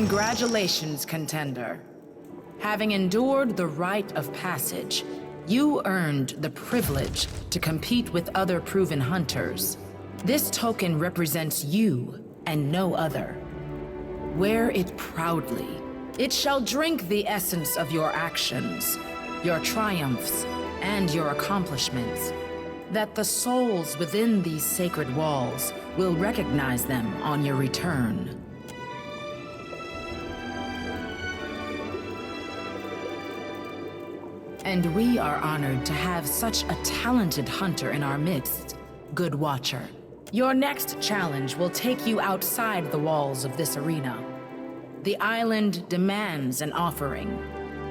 Congratulations, contender. Having endured the rite of passage, you earned the privilege to compete with other proven hunters. This token represents you and no other. Wear it proudly. It shall drink the essence of your actions, your triumphs, and your accomplishments, that the souls within these sacred walls will recognize them on your return. And we are honored to have such a talented hunter in our midst, Good Watcher. Your next challenge will take you outside the walls of this arena. The island demands an offering,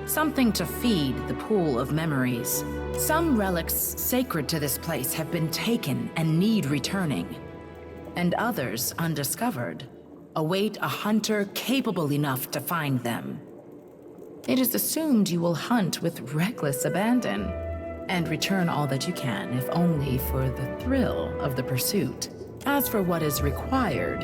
something to feed the pool of memories. Some relics sacred to this place have been taken and need returning, and others, undiscovered, await a hunter capable enough to find them. It is assumed you will hunt with reckless abandon, and return all that you can, if only for the thrill of the pursuit. As for what is required,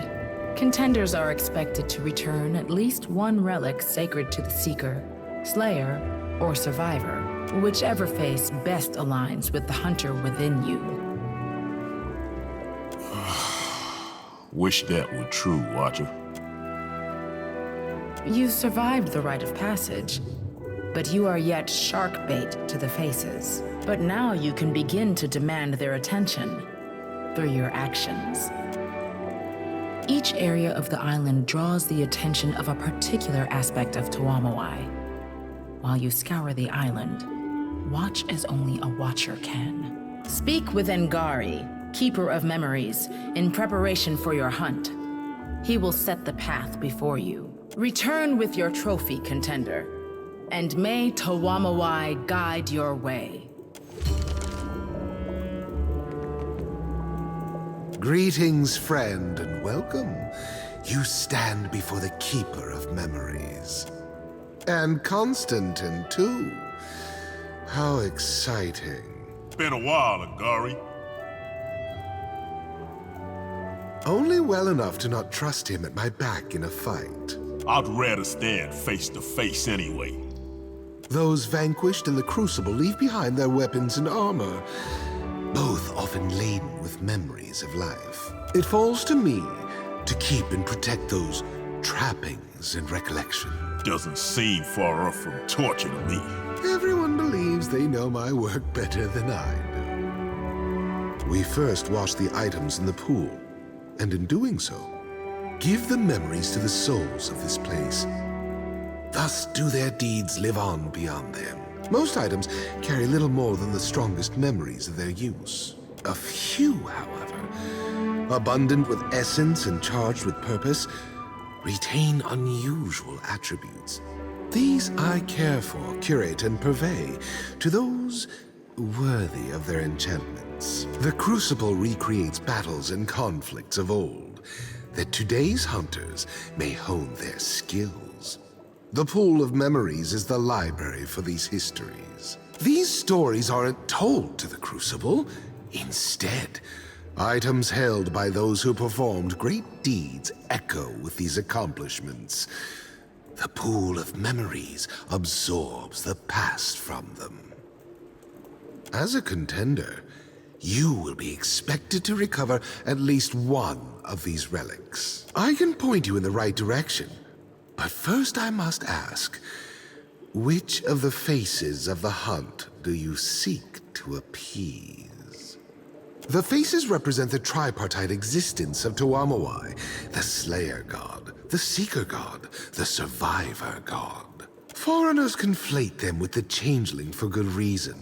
contenders are expected to return at least one relic sacred to the Seeker, Slayer, or Survivor, whichever face best aligns with the hunter within you. Wish that were true, Watcher. You survived the rite of passage, but you are yet shark bait to the faces. But now you can begin to demand their attention through your actions. Each area of the island draws the attention of a particular aspect of Tuamawai. While you scour the island, watch as only a watcher can. Speak with Ngari, Keeper of Memories, in preparation for your hunt. He will set the path before you. Return with your trophy, contender, and may Tuamawai guide your way. Greetings, friend, and welcome. You stand before the Keeper of Memories. And Constantine, too. How exciting. Been a while, Ngari. Only well enough to not trust him at my back in a fight. I'd rather stand face to face anyway. Those vanquished in the Crucible leave behind their weapons and armor, both often laden with memories of life. It falls to me to keep and protect those trappings and recollection. Doesn't seem far off from torture to me. Everyone believes they know my work better than I do. We first wash the items in the pool, and in doing so, give the memories to the souls of this place. Thus do their deeds live on beyond them. Most items carry little more than the strongest memories of their use. A few, however, abundant with essence and charged with purpose, retain unusual attributes. These I care for, curate, and purvey to those worthy of their enchantments. The Crucible recreates battles and conflicts of old, that today's hunters may hone their skills. The pool of memories is the library for these histories. These stories aren't told to the Crucible. Instead, items held by those who performed great deeds echo with these accomplishments. The pool of memories absorbs the past from them. As a contender, you will be expected to recover at least one of these relics. I can point you in the right direction, but first I must ask, which of the faces of the hunt do you seek to appease? The faces represent the tripartite existence of Tuamawai, the Slayer God, the Seeker God, the Survivor God. Foreigners conflate them with the Changeling for good reason.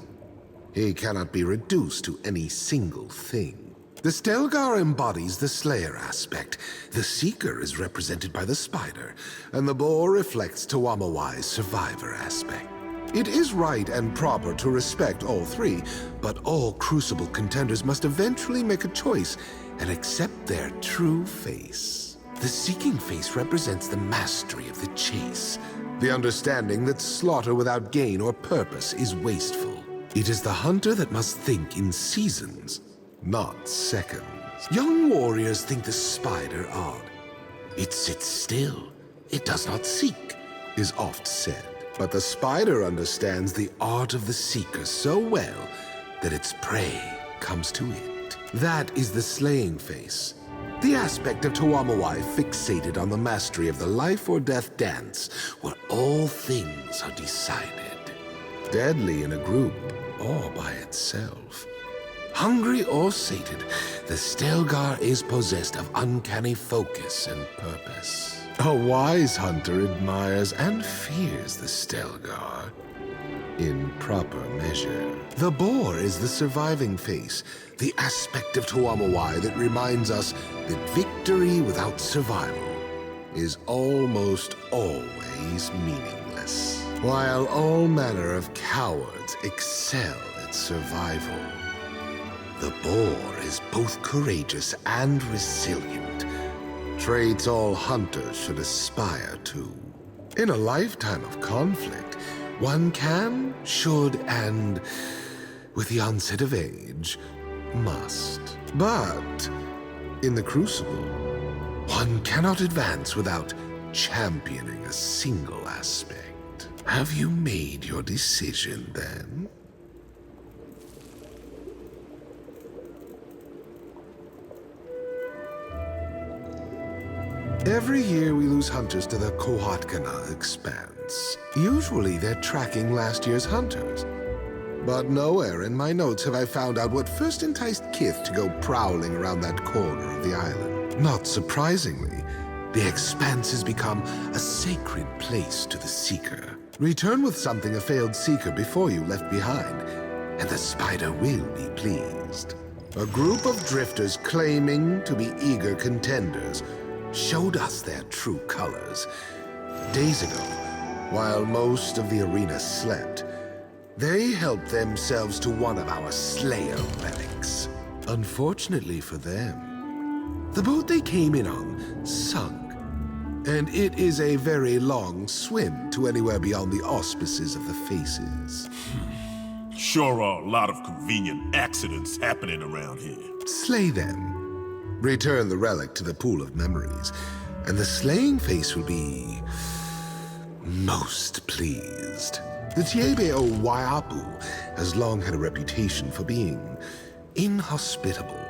He cannot be reduced to any single thing. The Stelgar embodies the Slayer aspect, the Seeker is represented by the Spider, and the Boar reflects Tuamawai's Survivor aspect. It is right and proper to respect all three, but all Crucible contenders must eventually make a choice and accept their true face. The Seeking face represents the mastery of the chase, the understanding that slaughter without gain or purpose is wasteful. It is the hunter that must think in seasons, not seconds. Young warriors think the Spider odd. It sits still, it does not seek, is oft said. But the spider understands the art of the seeker so well that its prey comes to it. That is the slaying face, the aspect of Tuamawai fixated on the mastery of the life or death dance, where all things are decided. Deadly in a group or by itself. Hungry or sated, the Stelgar is possessed of uncanny focus and purpose. A wise hunter admires and fears the Stelgar in proper measure. The boar is the surviving face, the aspect of Tuamawai that reminds us that victory without survival is almost always meaningless. While all manner of cowards excel at survival, the boar is both courageous and resilient, traits all hunters should aspire to. In a lifetime of conflict, one can, should, and, with the onset of age, must. But in the Crucible, one cannot advance without championing a single aspect. Have you made your decision, then? Every year we lose hunters to the Kohatkana expanse. Usually they're tracking last year's hunters. But nowhere in my notes have I found out what first enticed Kith to go prowling around that corner of the island. Not surprisingly, the expanse has become a sacred place to the Seeker. Return with something a failed Seeker before you left behind, and the spider will be pleased. A group of drifters claiming to be eager contenders showed us their true colors. Days ago, while most of the arena slept, they helped themselves to one of our Slayer relics. Unfortunately for them, the boat they came in on sunk, and it is a very long swim to anywhere beyond the auspices of the Faces. Sure are a lot of convenient accidents happening around here. Slay them. Return the relic to the pool of memories, and the slaying face will be most pleased. The Tiebe o Waiapu has long had a reputation for being inhospitable.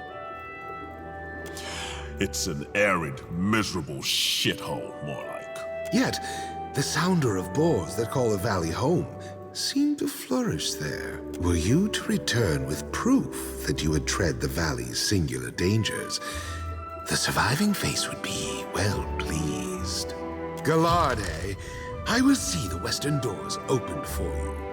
It's an arid, miserable shithole, more like. Yet, the sounder of boars that call the valley home seemed to flourish there. Were you to return with proof that you had tread the valley's singular dangers, the surviving face would be well pleased. Galarde, I will see the western doors opened for you.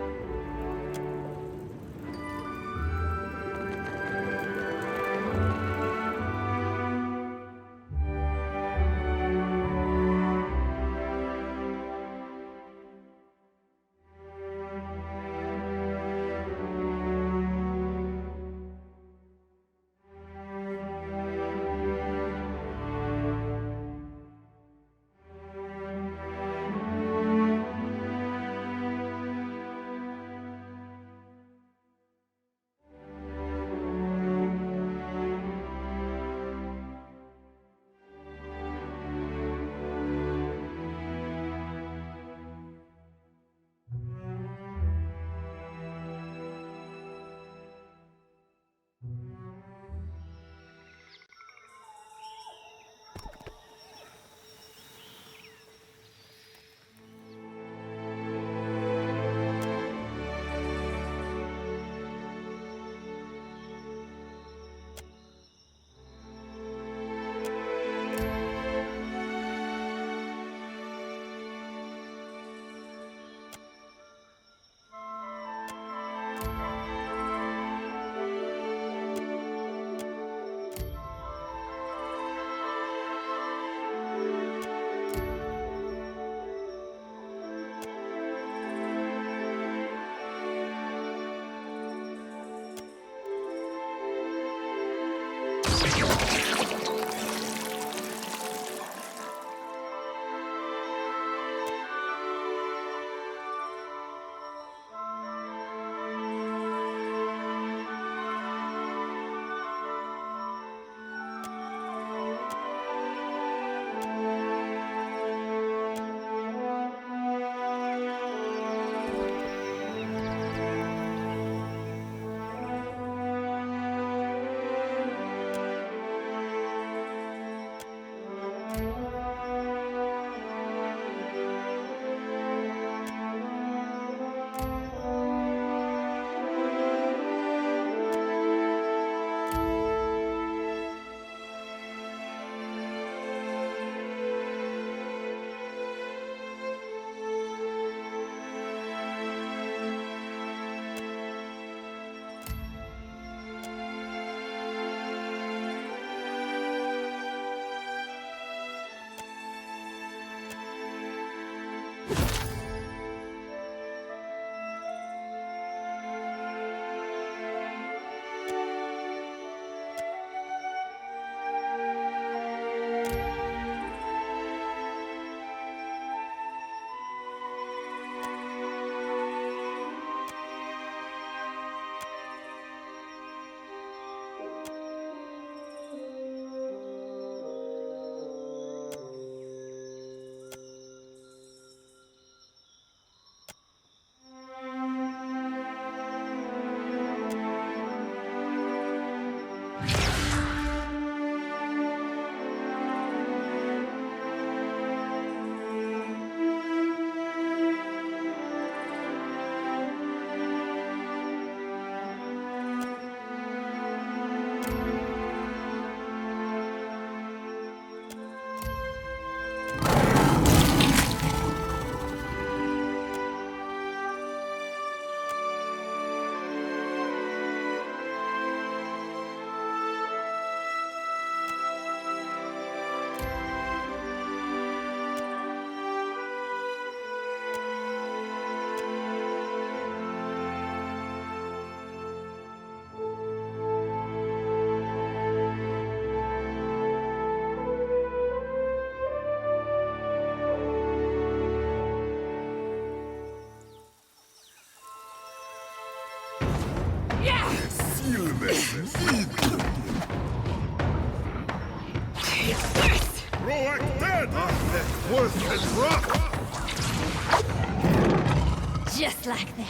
Just like that.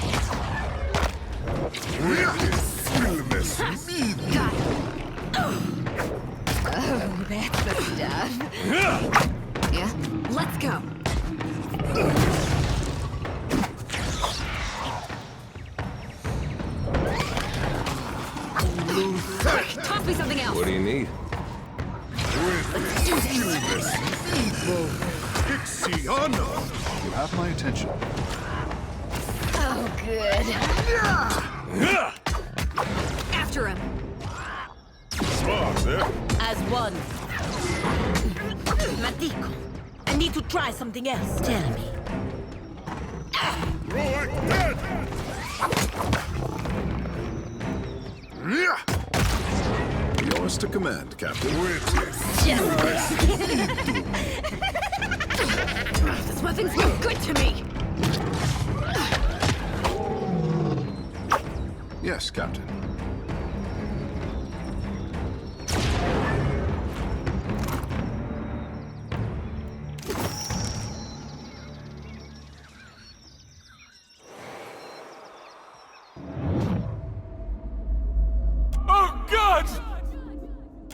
Got it. Oh, that's the stuff. Yeah, let's go. Quick, toss me something else. What do you need? You have my attention. Oh, good. After him. As one. Matico, I need to try something else. Tell me. Yours to command, Captain. This weapon's no good to me. Yes, Captain. Oh, God!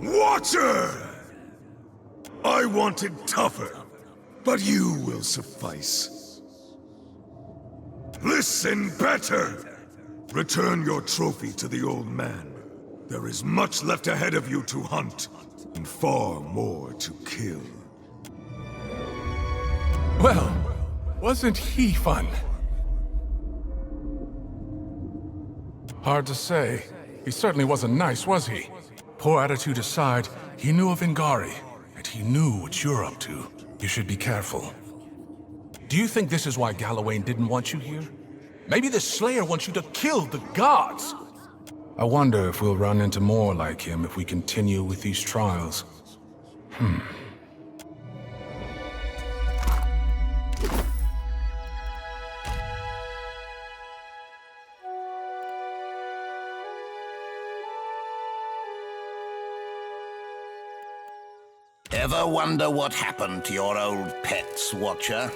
Watcher! I wanted tougher, but you will suffice. Listen better! Return your trophy to the old man. There is much left ahead of you to hunt, and far more to kill. Well, wasn't he fun? Hard to say. He certainly wasn't nice, was he? Poor attitude aside, he knew of Ingari, and he knew what you're up to. You should be careful. Do you think this is why Gallowayne didn't want you here? Maybe the Slayer wants you to kill the gods! I wonder if we'll run into more like him if we continue with these trials. Ever wonder what happened to your old pets, Watcher?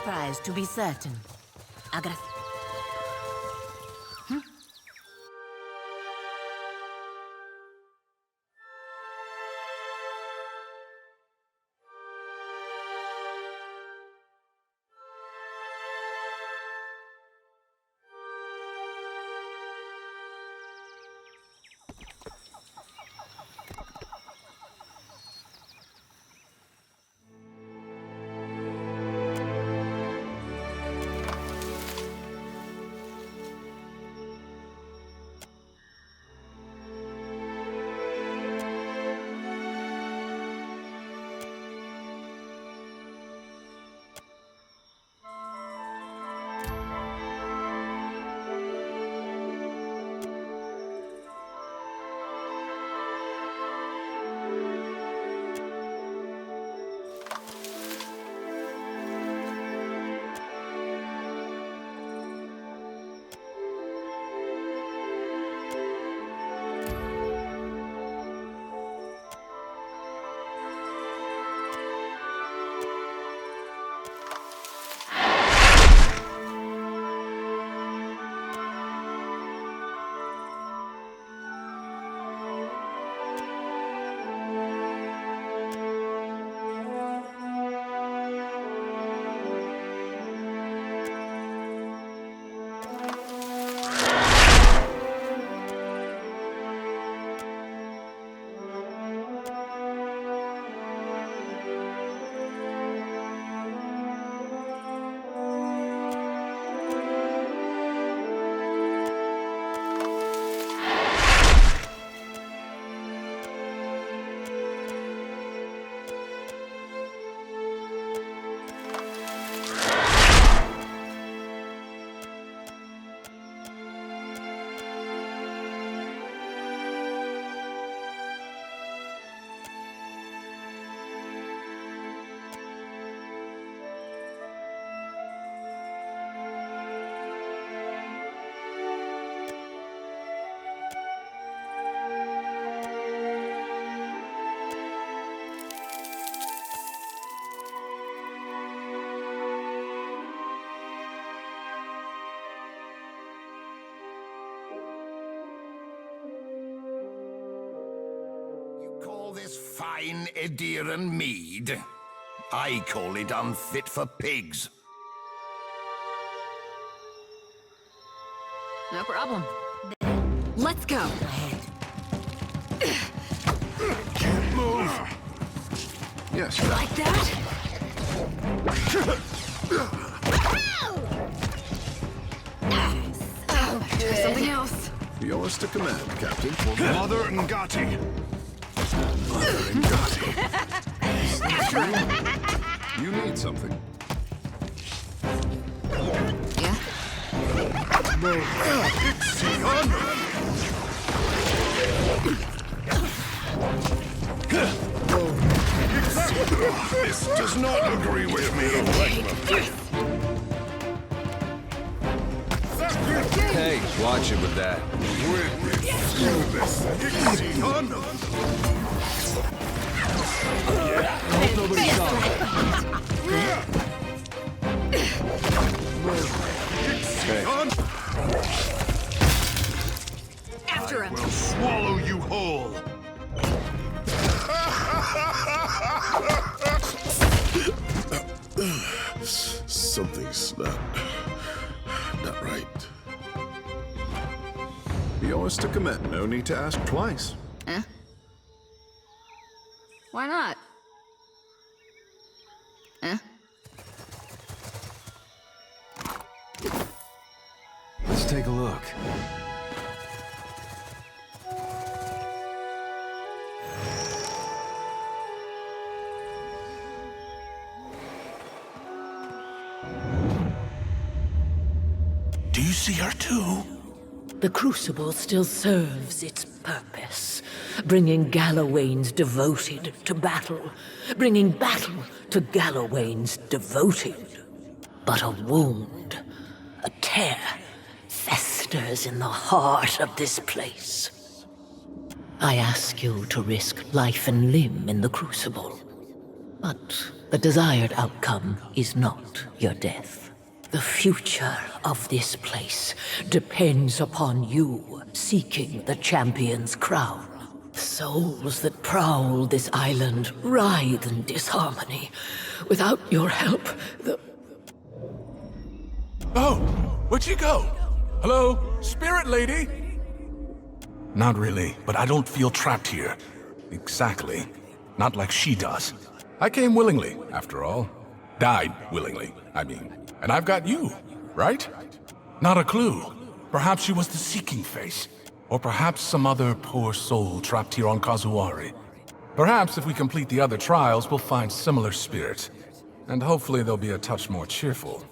prize, to be certain. I gotta... Call this fine Ediran mead? I call it unfit for pigs. No problem. Let's go. Can't move. Yes, Captain. Like that? Oh, good. Something else. Yours to command, Captain. Mother Ngati! After him. You need something. Yeah? This does not agree with me. Hey, watch it with that. Hope nobody saw After him. We'll swallow you whole. Something's not right. Yours to command. No need to ask twice. Huh? Why not? Huh? Let's take a look. Do you see her too? The Crucible still serves its purpose, bringing Gallowaynes devoted to battle, bringing battle to Gallowaynes devoted. But a wound, a tear, festers in the heart of this place. I ask you to risk life and limb in the Crucible, but The desired outcome is not your death. The future of this place depends upon you seeking the champion's crown. Souls that prowl this island writhe in disharmony. Without your help, the... Oh, where'd she go? Hello, spirit lady? Not really, but I don't feel trapped here. Exactly. Not like she does. I came willingly, after all. Died willingly, I mean. And I've got you, right? Not a clue. Perhaps she was the Seeking Face. Or perhaps some other poor soul trapped here on Kazuari. Perhaps if we complete the other trials, we'll find similar spirits. And hopefully they'll be a touch more cheerful.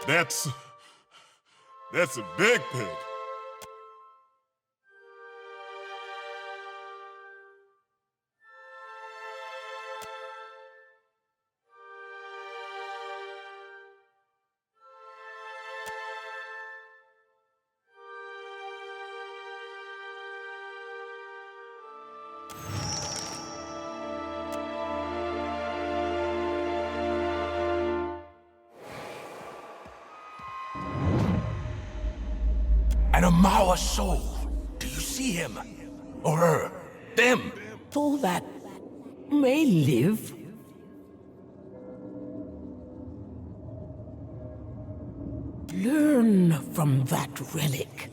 That's a big pig. An Amawa soul. Do you see him? Or her? Them? So that may live. Learn from that relic.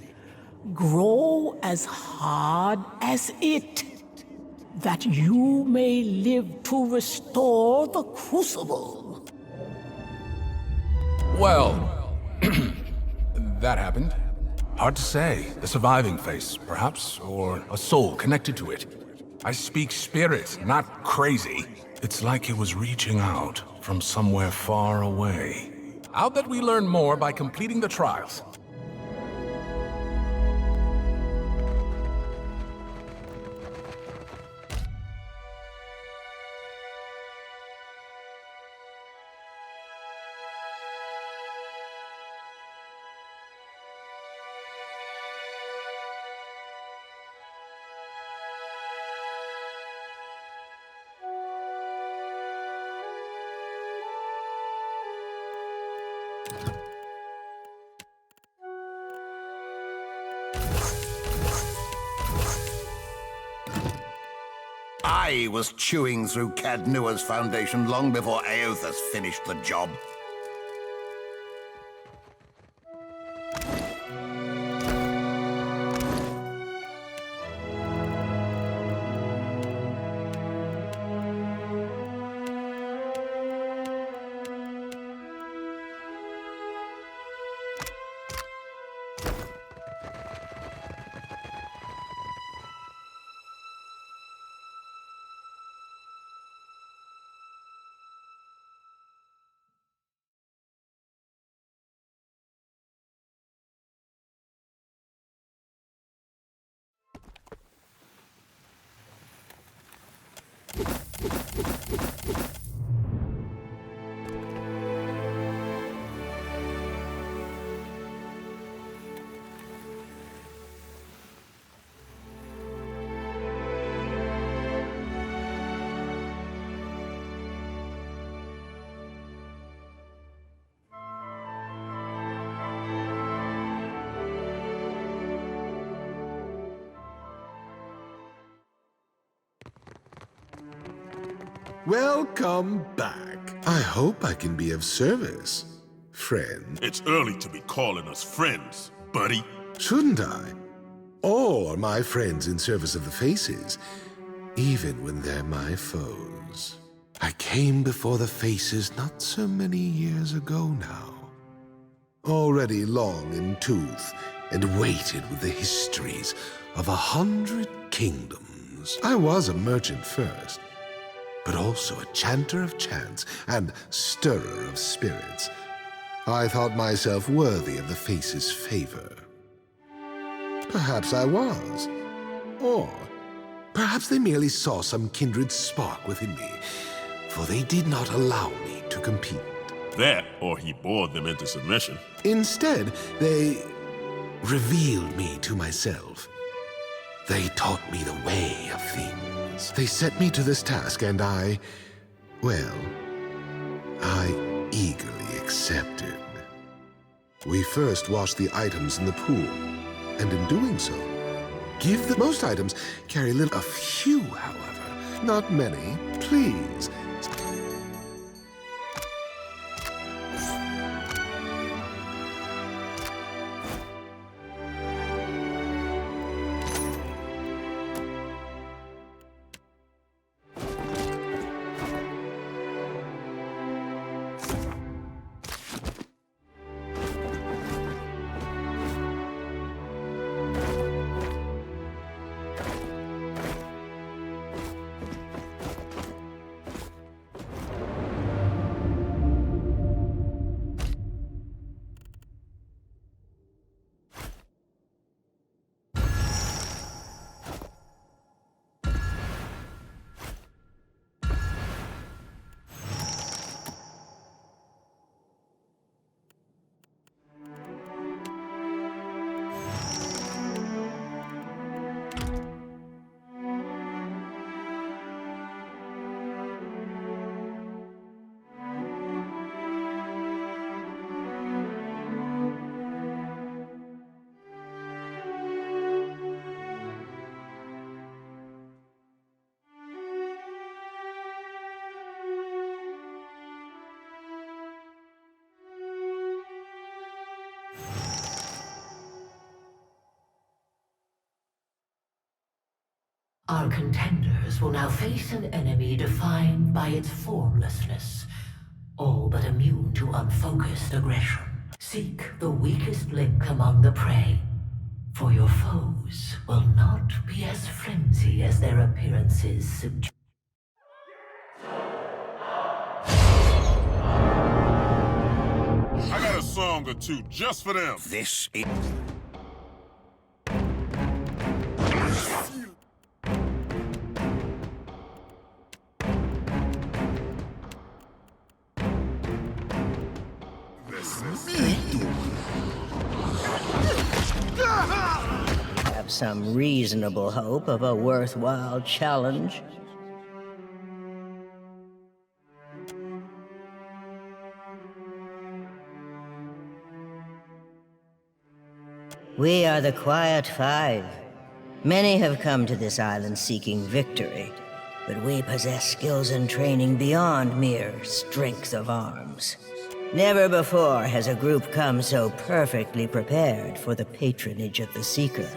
Grow as hard as it, that you may live to restore the Crucible. Well, that happened. Hard to say. The surviving face, perhaps, or a soul connected to it. I speak spirit, not crazy. It's like it was reaching out from somewhere far away. I'll bet we learn more by completing the trials. I was chewing through Cadnua's foundation long before Aothas finished the job. Welcome back. I hope I can be of service, friend. It's early to be calling us friends, buddy. Shouldn't I? All are my friends in service of the Faces, even when they're my foes. I came before the Faces not so many years ago now. Already long in tooth and weighted with the histories of 100 kingdoms. I was a merchant first, but also a chanter of chants and stirrer of spirits. I thought myself worthy of the Faces' favor. Perhaps I was. Or perhaps they merely saw some kindred spark within me, for they did not allow me to compete. That, or he bored them into submission. Instead, they revealed me to myself. They taught me the way of things. They set me to this task, and I eagerly accepted. We first washed the items in the pool, and in doing so, most items carry little. A few, however, not many. Please. our contenders will now face an enemy defined by its formlessness, all but immune to unfocused aggression. Seek the weakest link among the prey, for your foes will not be as flimsy as their appearances suggest. I got a song or two just for them. This is... Have some reasonable hope of a worthwhile challenge. We are the Quiet Five. Many have come to this island seeking victory, but we possess skills and training beyond mere strength of arms. Never before has a group come so perfectly prepared for the patronage of the Seeker.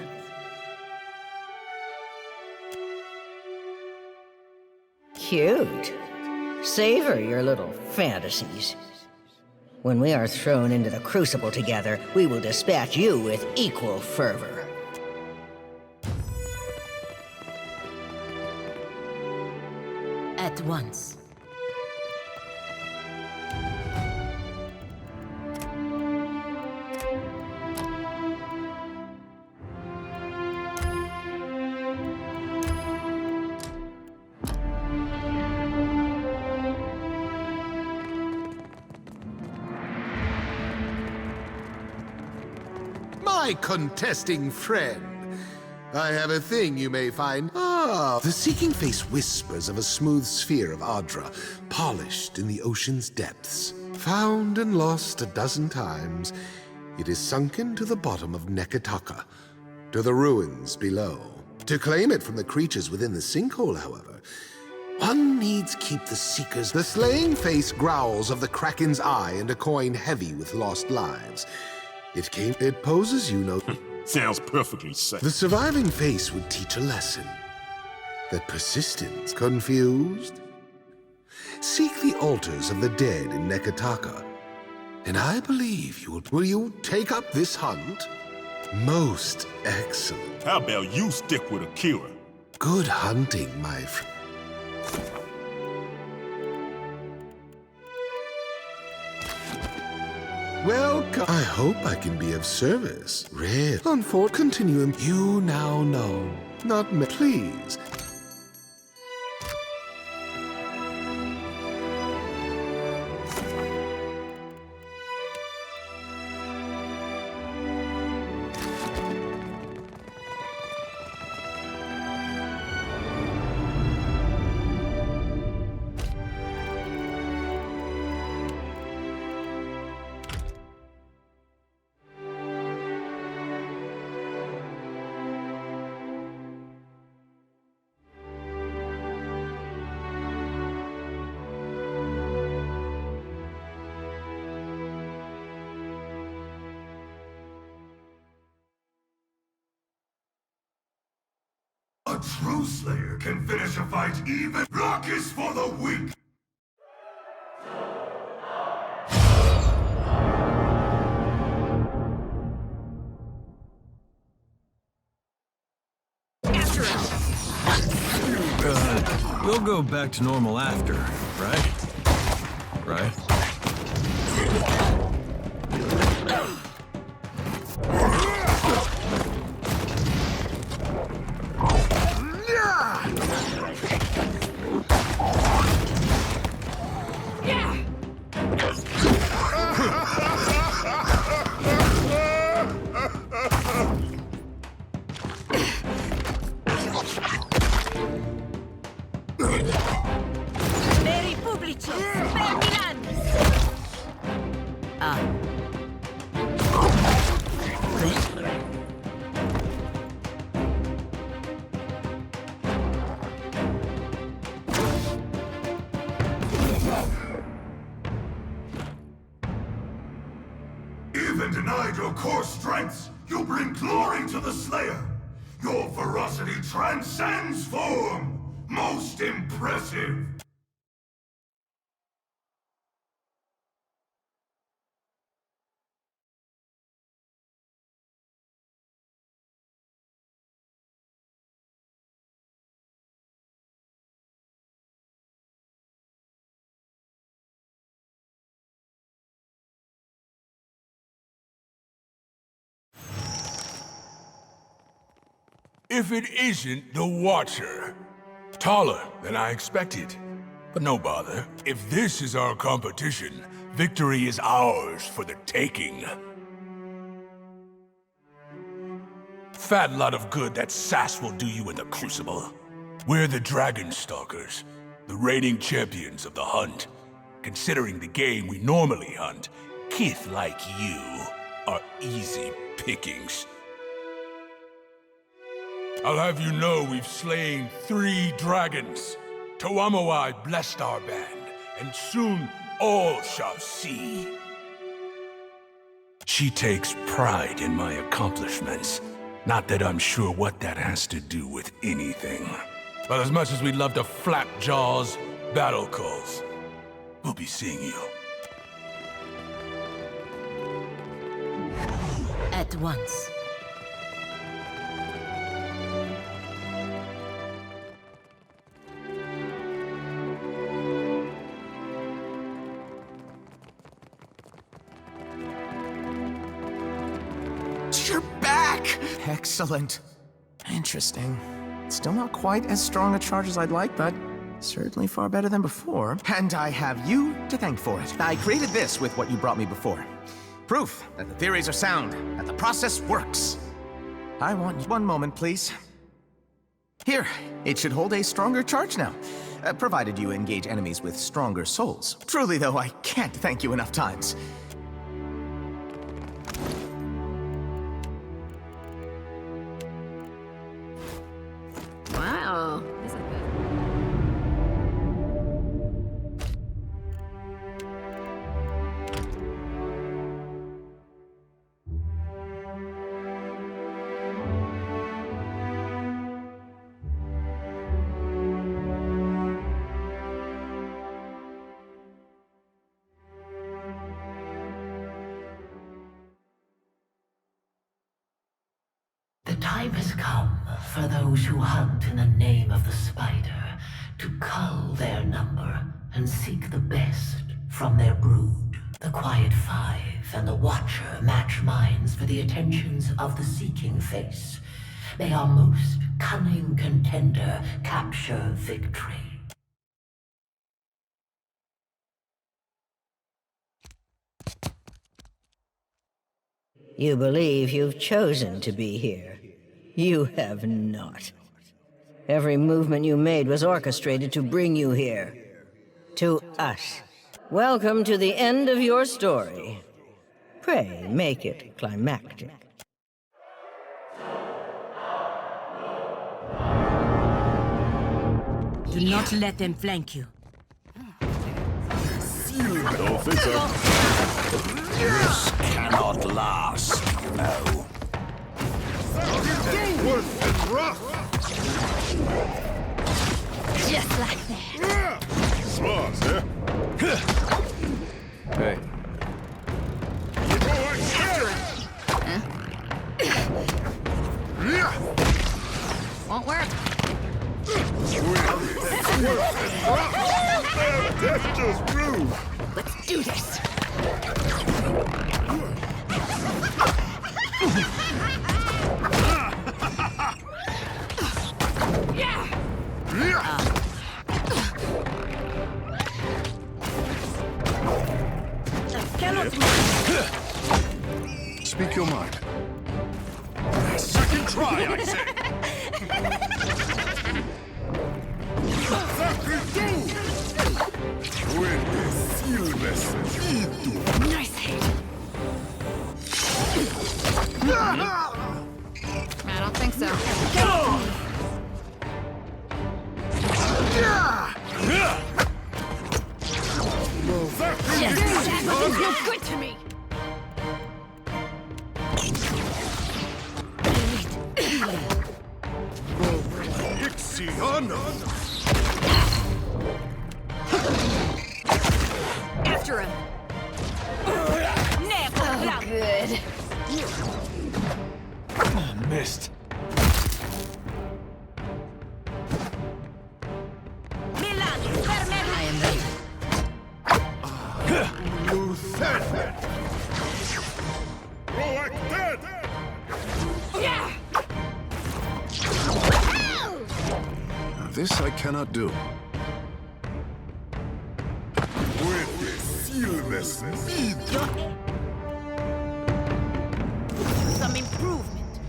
Cute. Savor your little fantasies. When we are thrown into the Crucible together, we will dispatch you with equal fervor. At once. My contesting friend. I have a thing you may find. The seeking face whispers of a smooth sphere of Ardra, polished in the ocean's depths. Found and lost a dozen times, it is sunken to the bottom of Nekataka, to the ruins below. To claim it from the creatures within the sinkhole, however, one needs keep the seekers. The slaying face growls of the Kraken's eye and a coin heavy with lost lives. It poses you no... Sounds perfectly safe. The surviving face would teach a lesson. That persistence confused. Seek the altars of the dead in Nekataka, and I believe you will... Will you take up this hunt? Most excellent. How about you stick with a cure? Good hunting, my friend. Welcome. I hope I can be of service. Red. Continuum. You now know. Not me. Please. A true slayer can finish a fight even. Rock is for the weak. We'll go back to normal after, right? Right? Even denied your core strengths, you bring glory to the Slayer. Your ferocity transcends form! Most impressive! If it isn't the Watcher. Taller than I expected. But no bother. If this is our competition, victory is ours for the taking. Fat lot of good that sass will do you in the Crucible. We're the Dragon Stalkers, the reigning champions of the hunt. Considering the game we normally hunt, kith like you are easy pickings. I'll have you know we've slain 3 dragons. Toamowai blessed our band, and soon all shall see. She takes pride in my accomplishments. Not that I'm sure what that has to do with anything. But as much as we'd love to flap jaws, battle calls, we'll be seeing you. At once. You're back! Excellent. Interesting. Still not quite as strong a charge as I'd like, but certainly far better than before. And I have you to thank for it. I created this with what you brought me before. Proof that the theories are sound, that the process works. I want one moment, please. Here, it should hold a stronger charge now, provided you engage enemies with stronger souls. Truly, though, I can't thank you enough times. Wow. The time has come for those who hunt in the name of the spider to cull their number and seek the best from their brood. The Quiet Five and the Watcher match minds for the attentions of the seeking face. May our most cunning contender capture victory. You believe you've chosen to be here. You have not. Every movement you made was orchestrated to bring you here. To us. Welcome to the end of your story. Pray, make it climactic. Do not let them flank you. Don't think so. This cannot last, you know. Just like that. Smart, eh? Hey. Won't work. That's just rude. Let's do this. Speak your mind. Second try, I say. Nice hit. I don't think so. Yes, that feels good to me. mighty honor. After him. Oh, good. Missed. I am ready. Lieutenant! Roll like that! Yeah! This I cannot do. With the sealness Some improvement.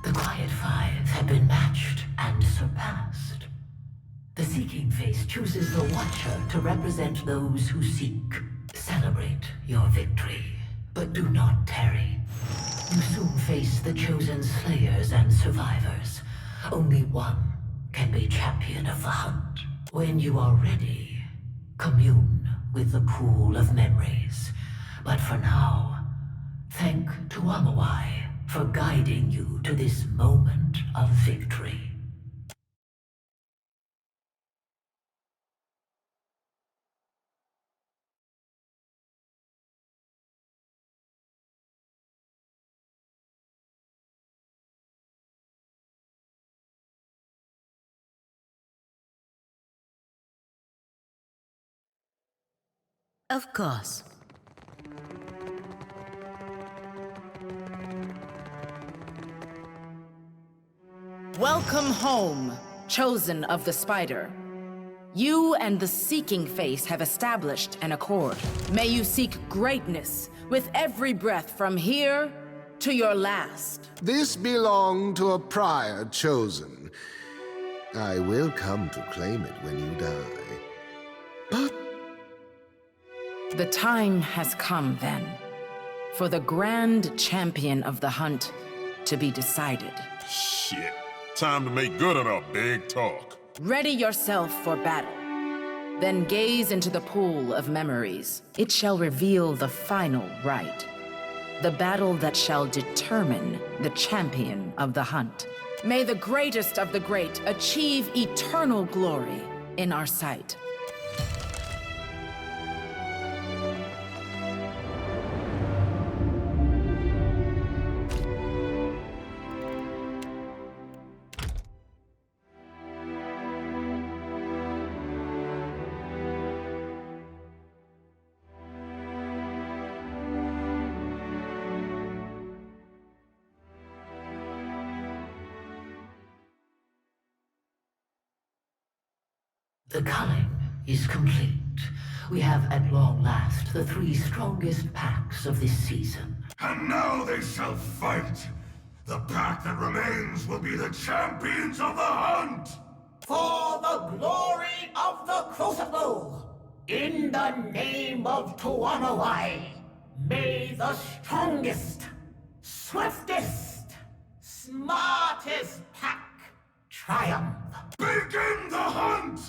The Quiet Five have been matched and surpassed. The Seeking Face chooses the Watcher to represent those who seek. Celebrate your victory, but do not tarry. You soon face the chosen slayers and survivors. Only one can be champion of the hunt. When you are ready, commune with the pool of memories. But for now, thank Tuamawai for guiding you to this moment of victory. Of course. Welcome home, chosen of the Spider. You and the Seeking Face have established an accord. May you seek greatness with every breath from here to your last. This belonged to a prior chosen. I will come to claim it when you die. But the time has come, then, for the grand champion of the hunt to be decided. Shit. Time to make good on our big talk. Ready yourself for battle. Then gaze into the pool of memories. It shall reveal the final right. The battle that shall determine the champion of the hunt. May the greatest of the great achieve eternal glory in our sight. The culling is complete. We have at long last the 3 strongest packs of this season. And now they shall fight. The pack that remains will be the champions of the hunt! For the glory of the Crucible, in the name of Tuamawai, may the strongest, swiftest, smartest pack triumph. Begin the hunt!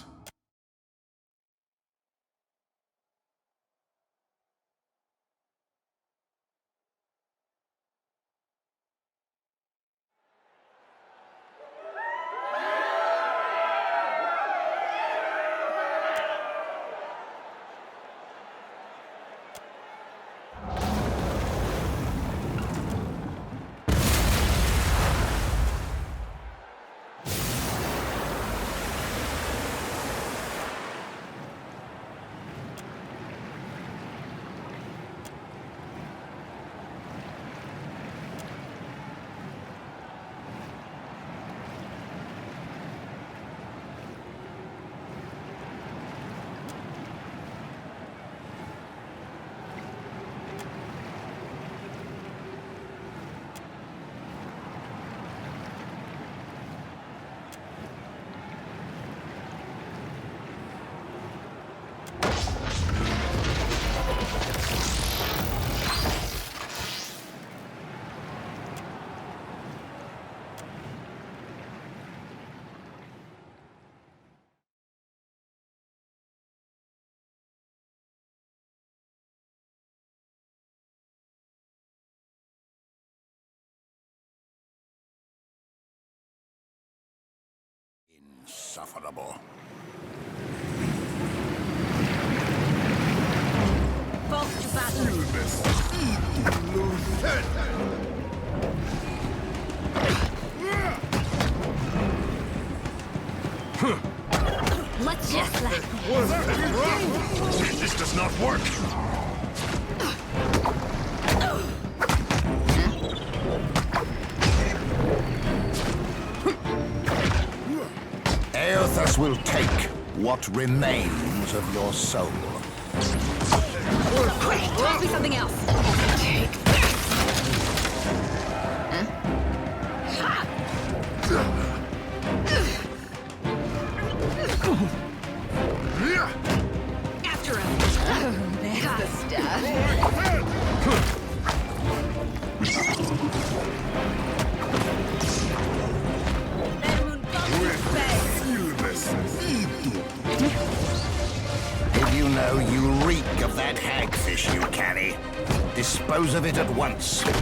insufferable. Both to battle. Let's just like This does not work! Aeothas will take what remains of your soul. quick. Toss me something else. Take this. Huh? After him. That's the stuff. Did you know you reek of that hagfish you carry? Dispose of it at once. Try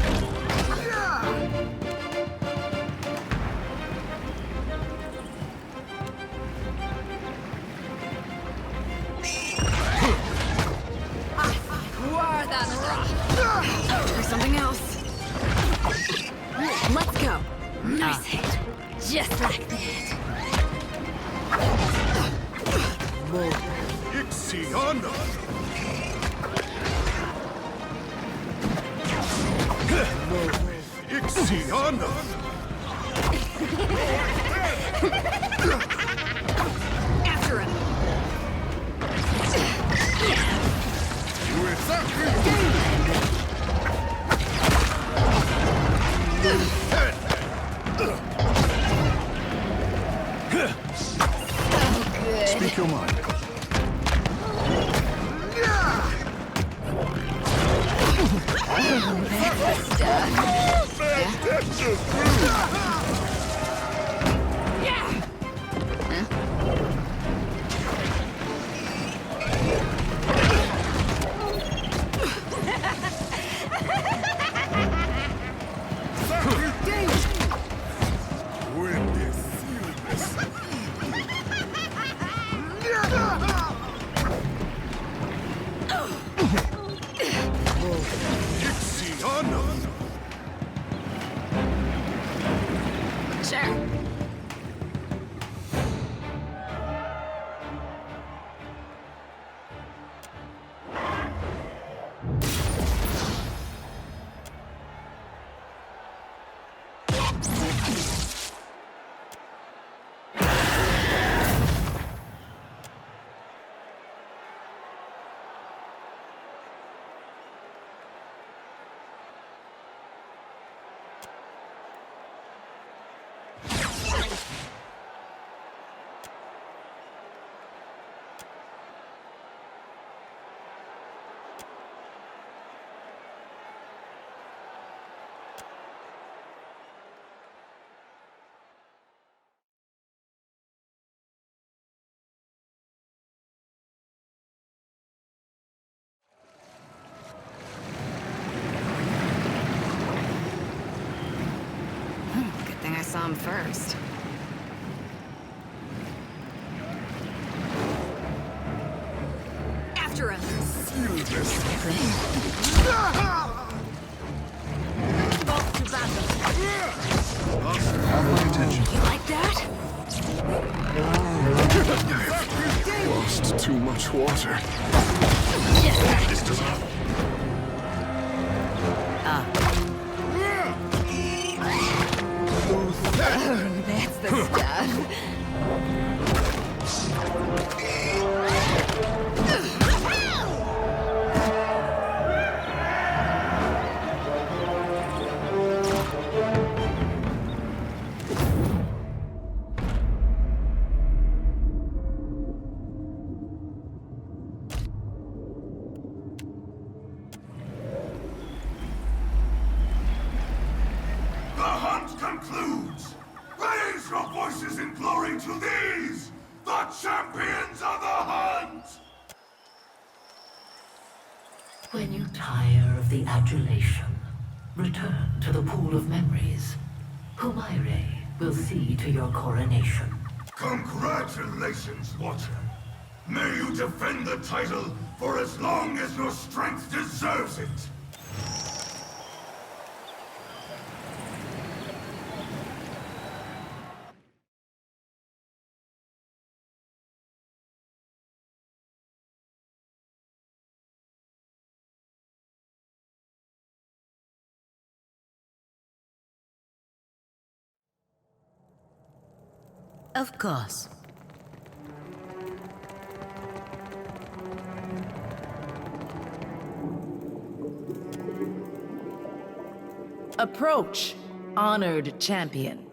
something else. Let's go. Nice hit. Just like that. Ixiana! Ixiana! After him. Speak your mind. Sure. Good thing I saw him first. After him. Both to battle. Have my attention. You like that? Lost too much water. This does not... That's the stuff. The hunt concludes! Raise your voices in glory to these, the champions of the hunt! When you tire of the adulation, return to the pool of memories. Humaire will see to your coronation. Congratulations, Watcher. May you defend the title for as long as your strength deserves it. Of course. Approach, honored champion.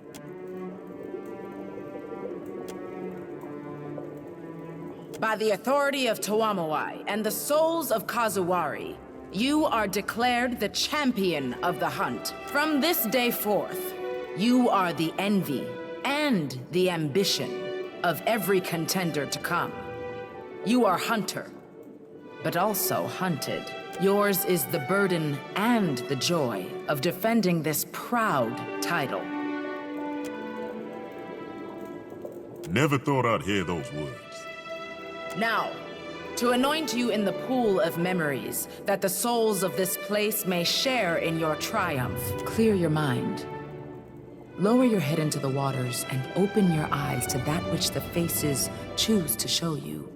By the authority of Tawamawai and the souls of Kazuwari, you are declared the champion of the hunt. From this day forth, you are the envy and the ambition of every contender to come. You are hunter, but also hunted. Yours is the burden and the joy of defending this proud title. Never thought I'd hear those words. Now, to anoint you in the pool of memories, that the souls of this place may share in your triumph, clear your mind. Lower your head into the waters and open your eyes to that which the faces choose to show you.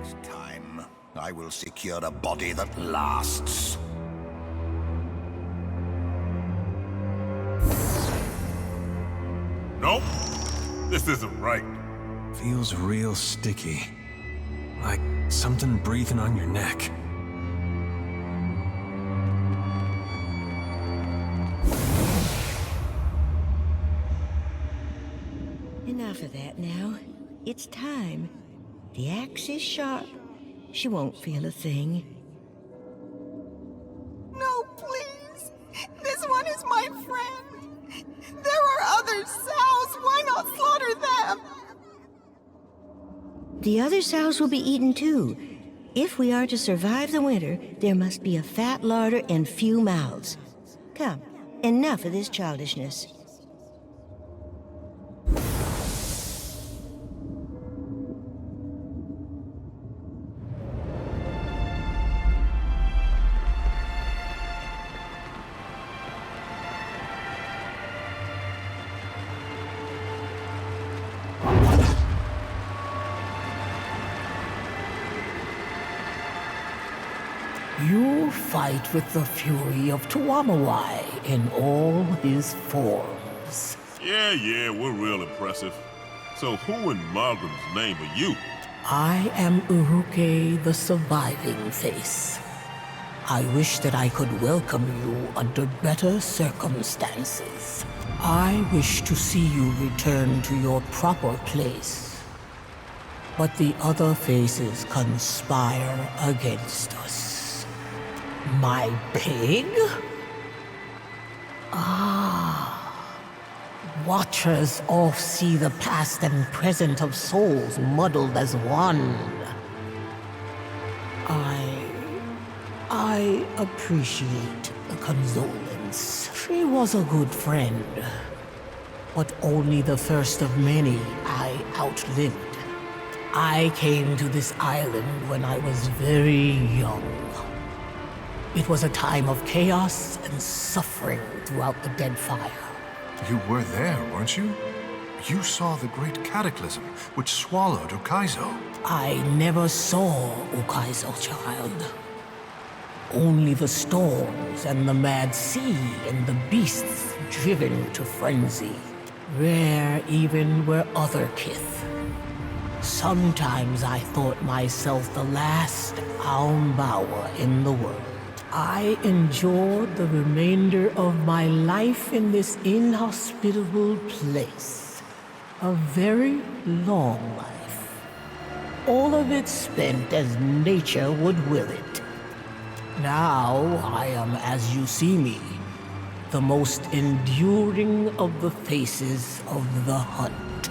Next time, I will secure a body that lasts. Nope. This isn't right. Feels real sticky. Like something breathing on your neck. Enough of that now. It's time. The axe is sharp. She won't feel a thing. No, please. This one is my friend. There are other sows. Why not slaughter them? The other sows will be eaten too. If we are to survive the winter, there must be a fat larder and few mouths. Come, enough of this childishness. You fight with the fury of Tawamawai in all his forms. Yeah, we're real impressive. So who in Malgrim's name are you? I am Uruke, the surviving face. I wish that I could welcome you under better circumstances. I wish to see you return to your proper place. But the other faces conspire against us. My pig? Watchers all see the past and present of souls muddled as one. I appreciate the condolence. She was a good friend, but only the first of many I outlived. I came to this island when I was very young. It was a time of chaos and suffering throughout the Deadfire. You were there, weren't you? You saw the great cataclysm which swallowed Ukaizo. I never saw Ukaizo, child. Only the storms and the mad sea and the beasts driven to frenzy. Rare even were other kith. Sometimes I thought myself the last Aumbawa in the world. I enjoyed the remainder of my life in this inhospitable place. A very long life. All of it spent as nature would will it. Now I am as you see me, the most enduring of the faces of the hunt.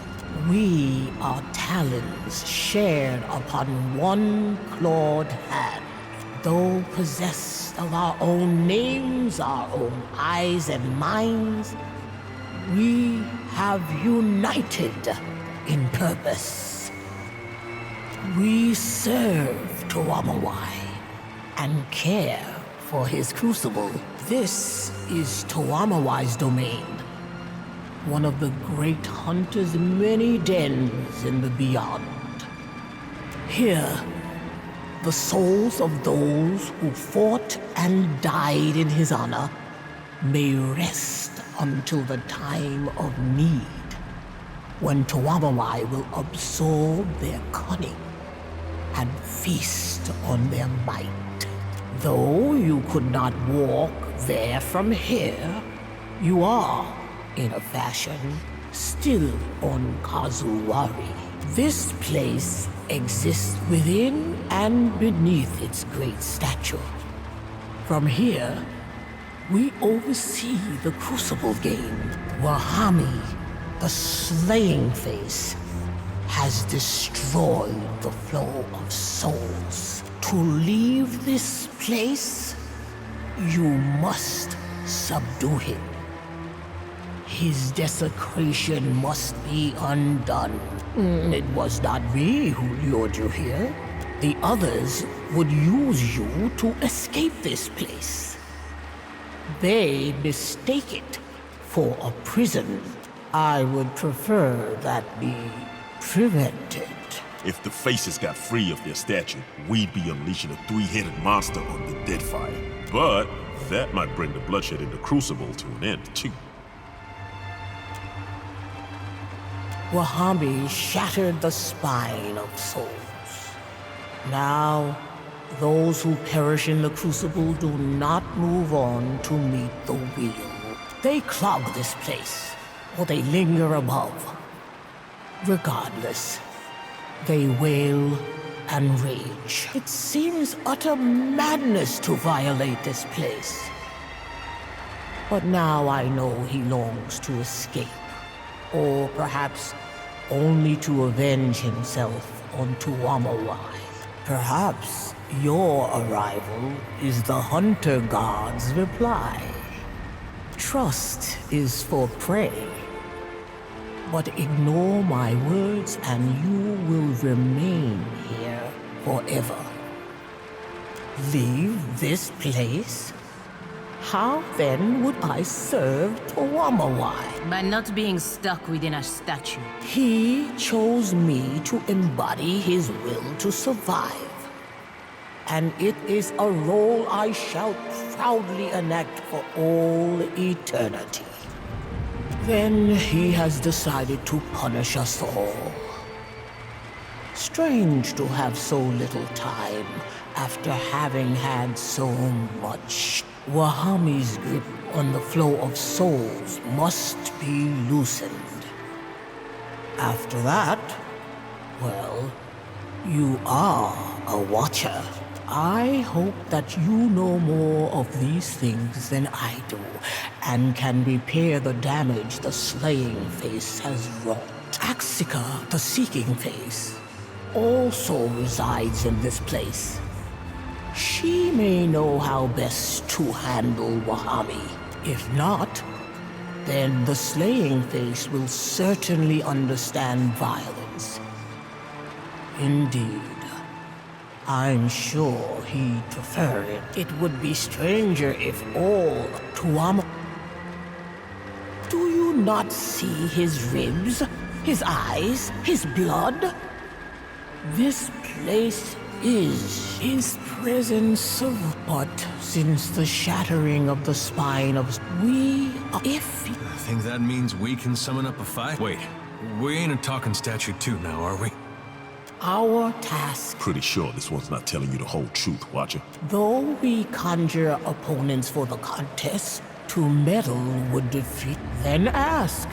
We are talons shared upon one clawed hand. Though possessed of our own names, our own eyes and minds, we have united in purpose. We serve Tuamawai and care for his crucible. This is Tuamawai's domain, one of the great hunter's many dens in the beyond. Here, the souls of those who fought and died in his honor may rest until the time of need, when Tuamawai will absorb their cunning and feast on their might. Though you could not walk there from here, you are, in a fashion, still on Kazuwari. This place exists within and beneath its great statue. From here, we oversee the Crucible game. Wahami, the Slaying Face, has destroyed the flow of souls. To leave this place, you must subdue him. His desecration must be undone. It was not me who lured you here. The others would use you to escape this place. They mistake it for a prison. I would prefer that be prevented. If the faces got free of their statue, we'd be unleashing a three-headed monster on the Deadfire. But that might bring the bloodshed in the Crucible to an end, too. Wahami shattered the spine of souls. Now, those who perish in the Crucible do not move on to meet the wheel. They clog this place, or they linger above. Regardless, they wail and rage. It seems utter madness to violate this place. But now I know he longs to escape. Or perhaps only to avenge himself on Tuamawai. Perhaps your arrival is the Hunter God's reply. Trust is for prey. But ignore my words and you will remain here forever. Leave this place? How then would I serve Tuamawai? By not being stuck within a statue. He chose me to embody his will to survive. And it is a role I shall proudly enact for all eternity. Then he has decided to punish us all. Strange to have so little time after having had so much. Wahami's grip on the flow of souls must be loosened. After that, well, you are a watcher. I hope that you know more of these things than I do, and can repair the damage the Slaying Face has wrought. Axika, the Seeking Face, also resides in this place. She may know how best to handle Wahami. If not, then the Slaying Face will certainly understand violence. Indeed, I'm sure he'd prefer it. It would be stranger if all Tuamawai... Do you not see his ribs, his eyes, his blood? This place is his prison soul. But since the shattering of the spine of if I think that means we can summon up a fight. Wait, we ain't a talking statue too now, are we? our task, Pretty sure this one's not telling you the whole truth, Watcher. though we conjure opponents for the contest, to meddle would defeat, then ask.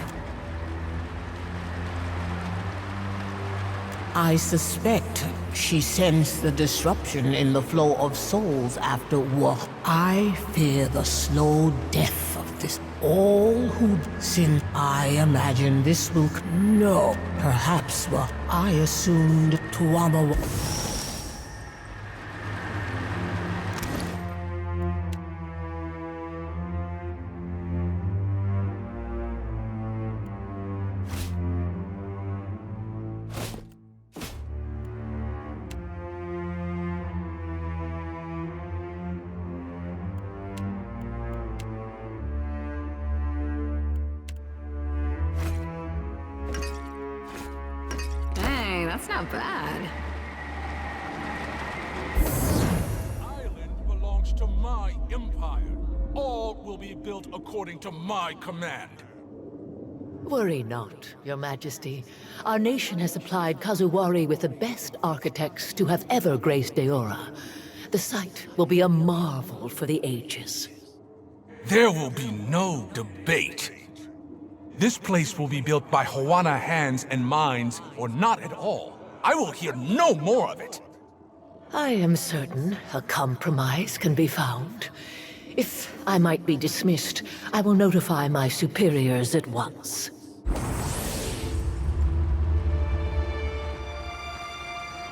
I suspect she sensed the disruption in the flow of souls after war. I fear the slow death of this. All who sin. I imagine this will. No, perhaps what I assumed Tuama. Dang, that's not bad. Island belongs to my empire. All will be built according to my command. Worry not, Your Majesty. Our nation has supplied Kazuwari with the best architects to have ever graced Deora. The site will be a marvel for the ages. There will be no debate. This place will be built by Hawana hands and minds, or not at all. I will hear no more of it. I am certain a compromise can be found. If I might be dismissed, I will notify my superiors at once.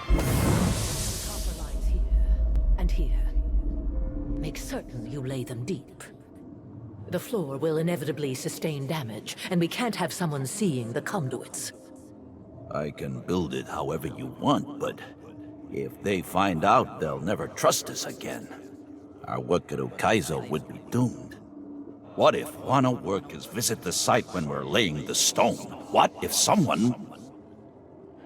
Copper lines here and here. Make certain you lay them deep. The floor will inevitably sustain damage, and we can't have someone seeing the conduits. I can build it however you want, but if they find out, they'll never trust us again. Our work at Okaizo would be doomed. What if Wano workers visit the site when we're laying the stone? What if someone...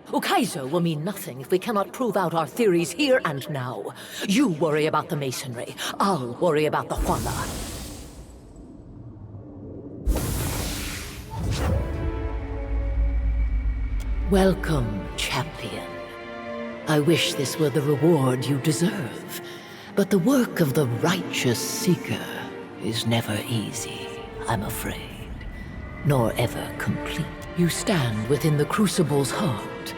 Ukaizo will mean nothing if we cannot prove out our theories here and now. You worry about the masonry. I'll worry about the Huana. Welcome, champion. I wish this were the reward you deserve, but the work of the righteous seeker is never easy, I'm afraid, nor ever complete. You stand within the Crucible's heart.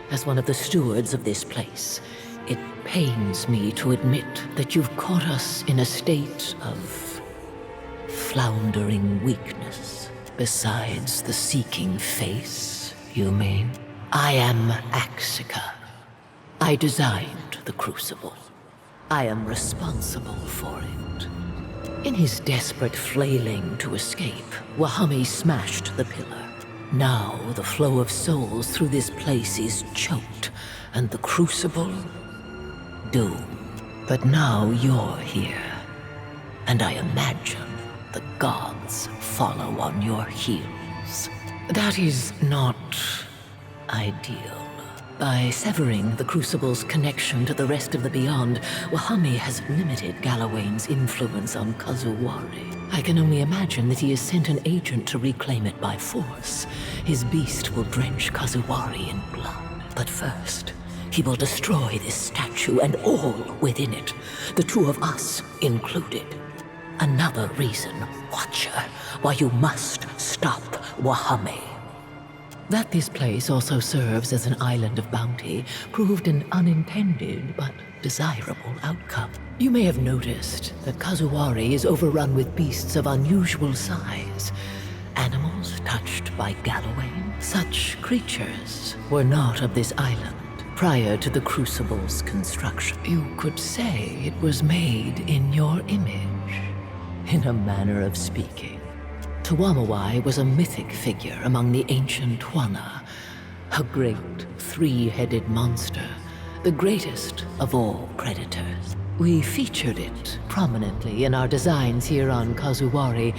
As one of the stewards of this place, it pains me to admit that you've caught us in a state of floundering weakness. Besides the seeking face, you mean? I am Axica. I designed the Crucible. I am responsible for it. In his desperate flailing to escape, Wahami smashed the pillar. Now the flow of souls through this place is choked, and the Crucible doomed. But now you're here, and I imagine the gods follow on your heels. That is not ideal. By severing the Crucible's connection to the rest of the Beyond, Wahami has limited Galawain's influence on Kazuwari. I can only imagine that he has sent an agent to reclaim it by force. His beast will drench Kazuwari in blood. But first, he will destroy this statue and all within it, the two of us included. Another reason, Watcher, why you must stop Wahami. That this place also serves as an island of bounty proved an unintended but desirable outcome. You may have noticed that Kazuwari is overrun with beasts of unusual size. Animals touched by Galawain. Such creatures were not of this island prior to the Crucible's construction. You could say it was made in your image, in a manner of speaking. Tuamawai was a mythic figure among the ancient Huana, a great three-headed monster, the greatest of all predators. We featured it prominently in our designs here on Kazuwari,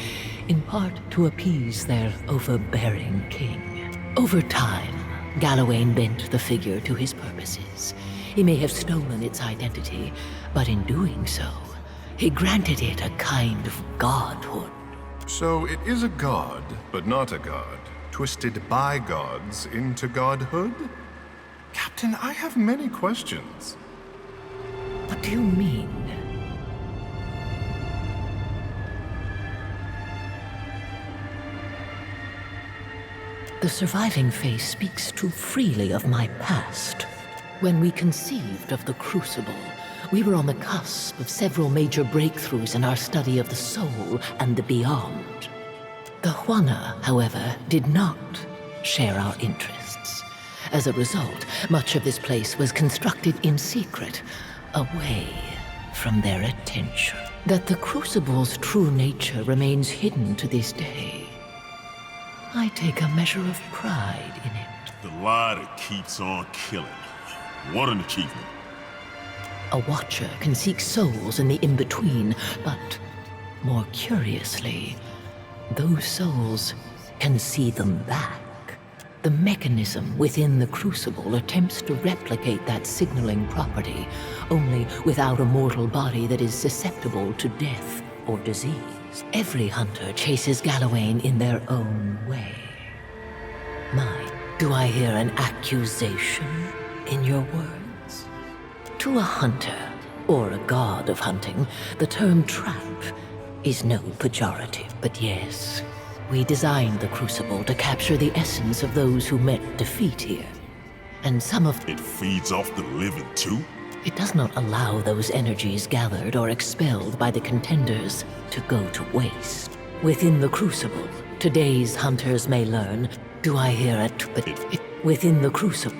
in part to appease their overbearing king. Over time, Galawain bent the figure to his purposes. He may have stolen its identity, but in doing so, he granted it a kind of godhood. So it is a god, but not a god, twisted by gods into godhood? Captain, I have many questions. What do you mean? The surviving face speaks too freely of my past. When we conceived of the Crucible, we were on the cusp of several major breakthroughs in our study of the soul and the beyond. The Huana, however, did not share our interests. As a result, much of this place was constructed in secret, away from their attention. That the Crucible's true nature remains hidden to this day, I take a measure of pride in it. The lie that keeps on killing. What an achievement. A watcher can seek souls in the in-between, but more curiously, those souls can see them back. The mechanism within the Crucible attempts to replicate that signaling property, only without a mortal body that is susceptible to death or disease. Every hunter chases Galawain in their own way. Mine, do I hear an accusation in your words? To a hunter, or a god of hunting, the term trap is no pejorative, but yes, we designed the Crucible to capture the essence of those who met defeat here. And some of it feeds off the living too? It does not allow those energies gathered or expelled by the contenders to go to waste. Within the Crucible, today's hunters may learn, do I hear it, but within the Crucible.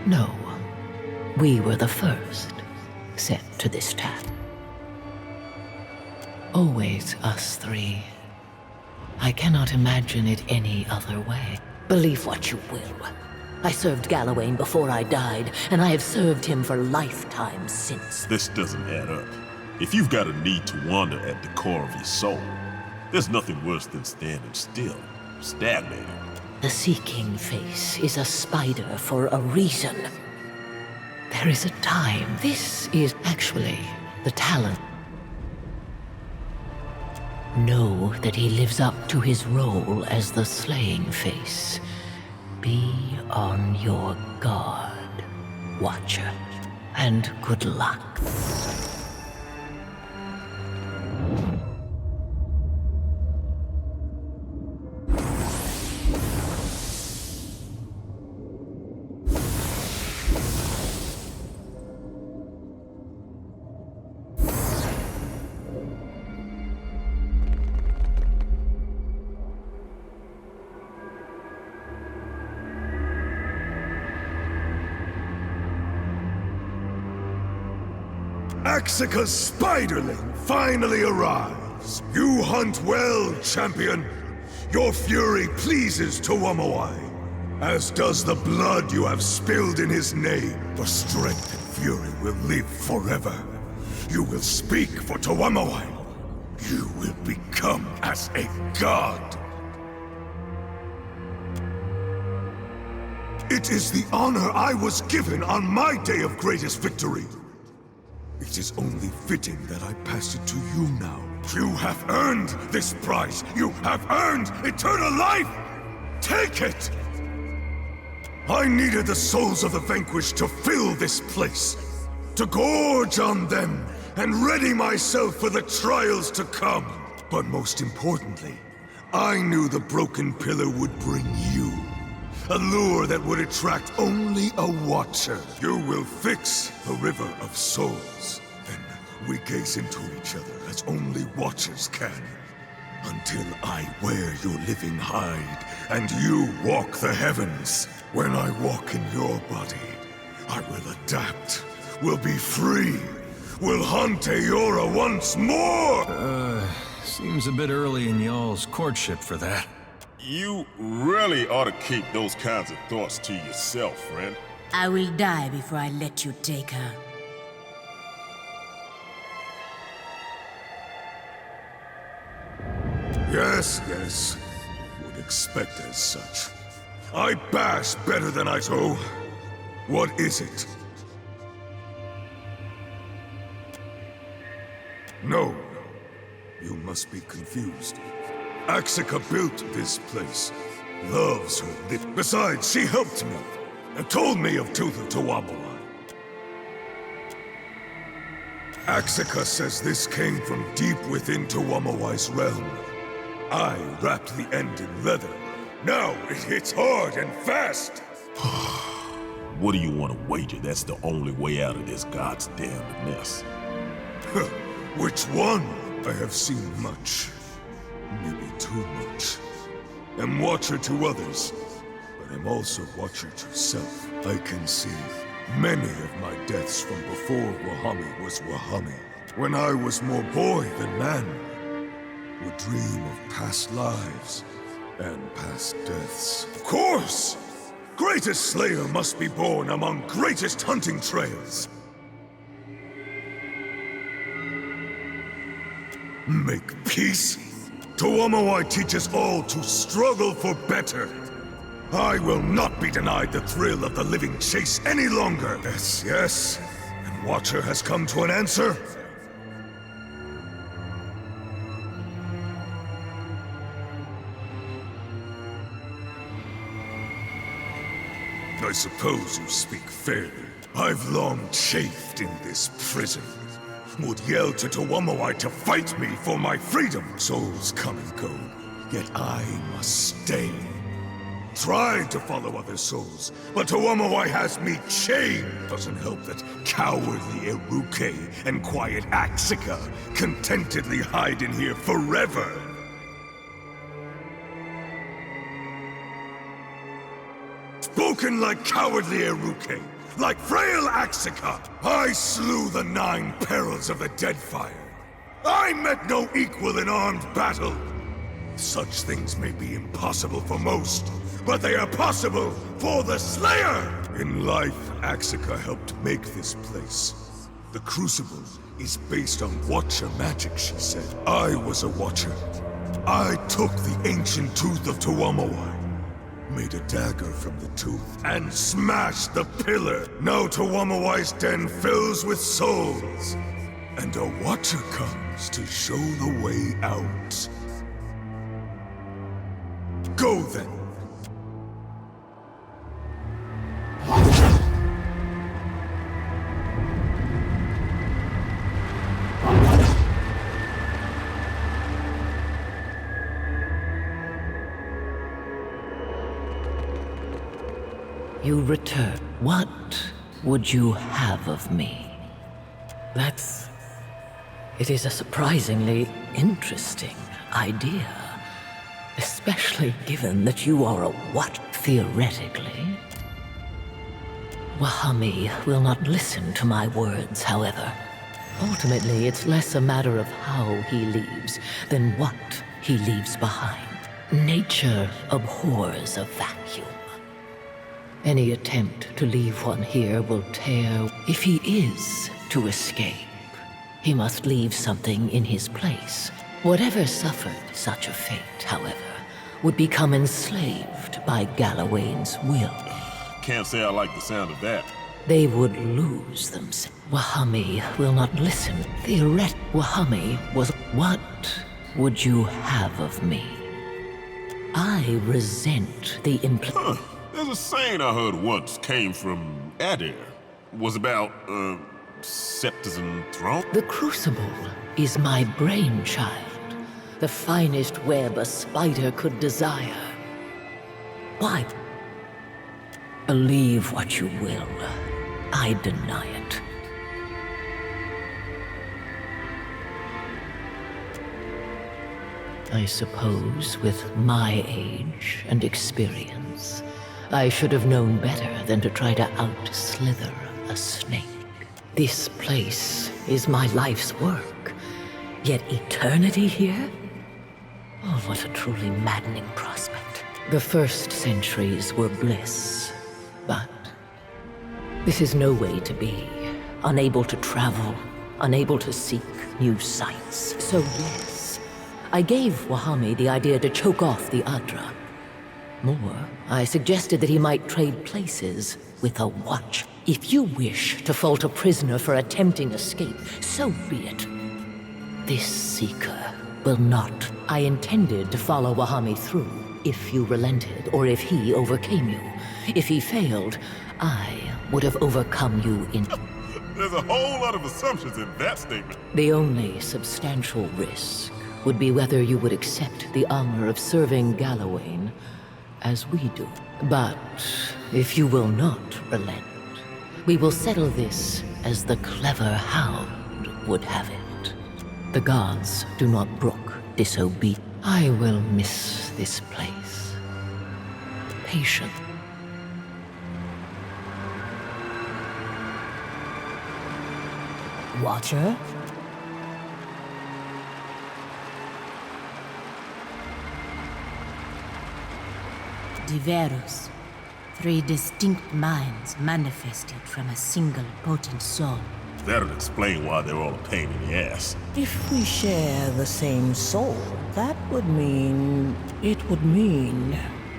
No, we were the first set to this task. Always us three. I cannot imagine it any other way. Believe what you will. I served Galawain before I died, and I have served him for lifetimes since. This doesn't add up. If you've got a need to wander at the core of your soul, there's nothing worse than standing still, stagnating. The Seeking Face is a spider for a reason. There is a time. This is actually the talent. Know that he lives up to his role as the Slaying Face. Be on your guard, Watcher, and good luck. Axika's spiderling finally arrives. You hunt well, champion. Your fury pleases Tuwamawai, as does the blood you have spilled in his name. Your strength and fury will live forever. You will speak for Tuwamawai. You will become as a god. It is the honor I was given on my day of greatest victory. It is only fitting that I pass it to you now. You have earned this prize. You have earned eternal life. Take it! I needed the souls of the vanquished to fill this place, to gorge on them and ready myself for the trials to come. But most importantly, I knew the broken pillar would bring you. A lure that would attract only a watcher. You will fix the river of souls. Then we gaze into each other as only watchers can. Until I wear your living hide, and you walk the heavens. When I walk in your body, I will adapt, will be free, will hunt Eora once more! Seems a bit early in y'all's courtship for that. You really ought to keep those kinds of thoughts to yourself, friend. I will die before I let you take her. Yes, yes. Would expect as such. I bash better than I do. What is it? No. You must be confused. Axica built this place. Loves her lit. Besides, she helped me. And told me of Tuwamawai. Axica says this came from deep within Tuwamawai's realm. I wrapped the end in leather. Now it hits hard and fast! What do you want to wager that's the only way out of this god's damned mess? Which one? I have seen much. Maybe too much. Am watcher to others, but am also watcher to self. I can see many of my deaths from before Wahami was Wahami. When I was more boy than man, would dream of past lives and past deaths. Of course! Greatest slayer must be born among greatest hunting trails. Make peace? Tuwamawai teaches all to struggle for better. I will not be denied the thrill of the living chase any longer. Yes, yes. And Watcher has come to an answer? I suppose you speak fairly. I've long chafed in this prison. Would yell to Tuwamawai to fight me for my freedom. Souls come and go, yet I must stay. Tried to follow other souls, but Tuwamawai has me chained. Doesn't help that cowardly Eruke and quiet Axica contentedly hide in here forever. Spoken like cowardly Eruke, like frail Axica. I slew the 9 perils of the Deadfire. I met no equal in armed battle. Such things may be impossible for most, but they are possible for the Slayer! In life, Axica helped make this place. The Crucible is based on Watcher magic, she said. I was a Watcher. I took the ancient tooth of Tuwamawai, made a dagger from the tooth, and smashed the pillar. Now Tuwamawai's den fills with souls, and a Watcher comes to show the way out. Go then. You return. What would you have of me? It is a surprisingly interesting idea. Especially given that you are a what, theoretically? Wahami will not listen to my words, however. Ultimately, it's less a matter of how he leaves than what he leaves behind. Nature abhors a vacuum. Any attempt to leave one here will tear. If he is to escape, he must leave something in his place. Whatever suffered such a fate, however, would become enslaved by Galawain's will. Can't say I like the sound of that. They would lose themselves. Wahami will not listen. Wahami was... What would you have of me? I resent the There's a saying I heard once came from Adair. Was about, scepters and thrones? The Crucible is my brainchild. The finest web a spider could desire. Why? Believe what you will. I deny it. I suppose with my age and experience, I should have known better than to try to out-slither a snake. This place is my life's work, yet eternity here? Oh, what a truly maddening prospect. The first centuries were bliss, but this is no way to be. Unable to travel, unable to seek new sights. So yes, I gave Wahami the idea to choke off the Adra. More, I suggested that he might trade places with a watch. If you wish to fault a prisoner for attempting escape, so be it. This Seeker will not. I intended to follow Wahami through, if you relented, or if he overcame you. If he failed, I would have overcome you in... There's a whole lot of assumptions in that statement. The only substantial risk would be whether you would accept the honor of serving Galawain as we do. But if you will not relent, we will settle this as the clever hound would have it. The gods do not brook disobedience. I will miss this place. Patient. Watcher? Diverus. 3 distinct minds manifested from a single potent soul. That'll explain why they're all a pain in the ass. If we share the same soul, that would mean... It would mean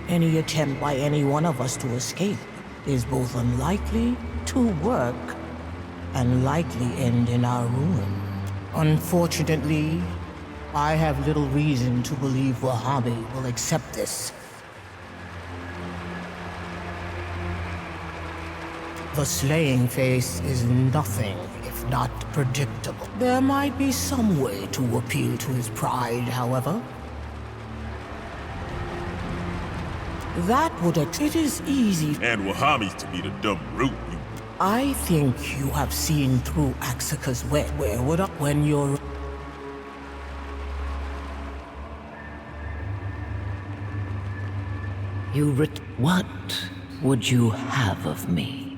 any attempt by any one of us to escape is both unlikely to work and likely end in our ruin. Unfortunately, I have little reason to believe Wahami will accept this. The slaying face is nothing if not predictable. There might be some way to appeal to his pride, however. That would... It is easy... And Wahami's to be the dumb root. I think you have seen through Axika's web. Where would I... When you're... What would you have of me?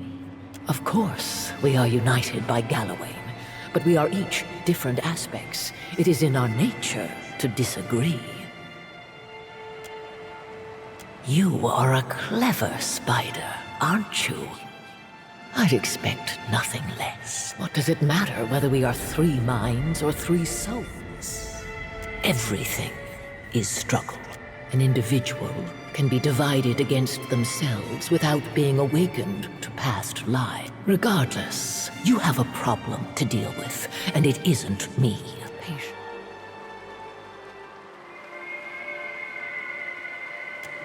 Of course, we are united by Galawain, but we are each different aspects. It is in our nature to disagree. You are a clever spider, aren't you? I'd expect nothing less. What does it matter whether we are 3 minds or 3 souls? Everything is struggle. An individual can be divided against themselves without being awakened to past lives. Regardless, you have a problem to deal with, and it isn't me. Patient.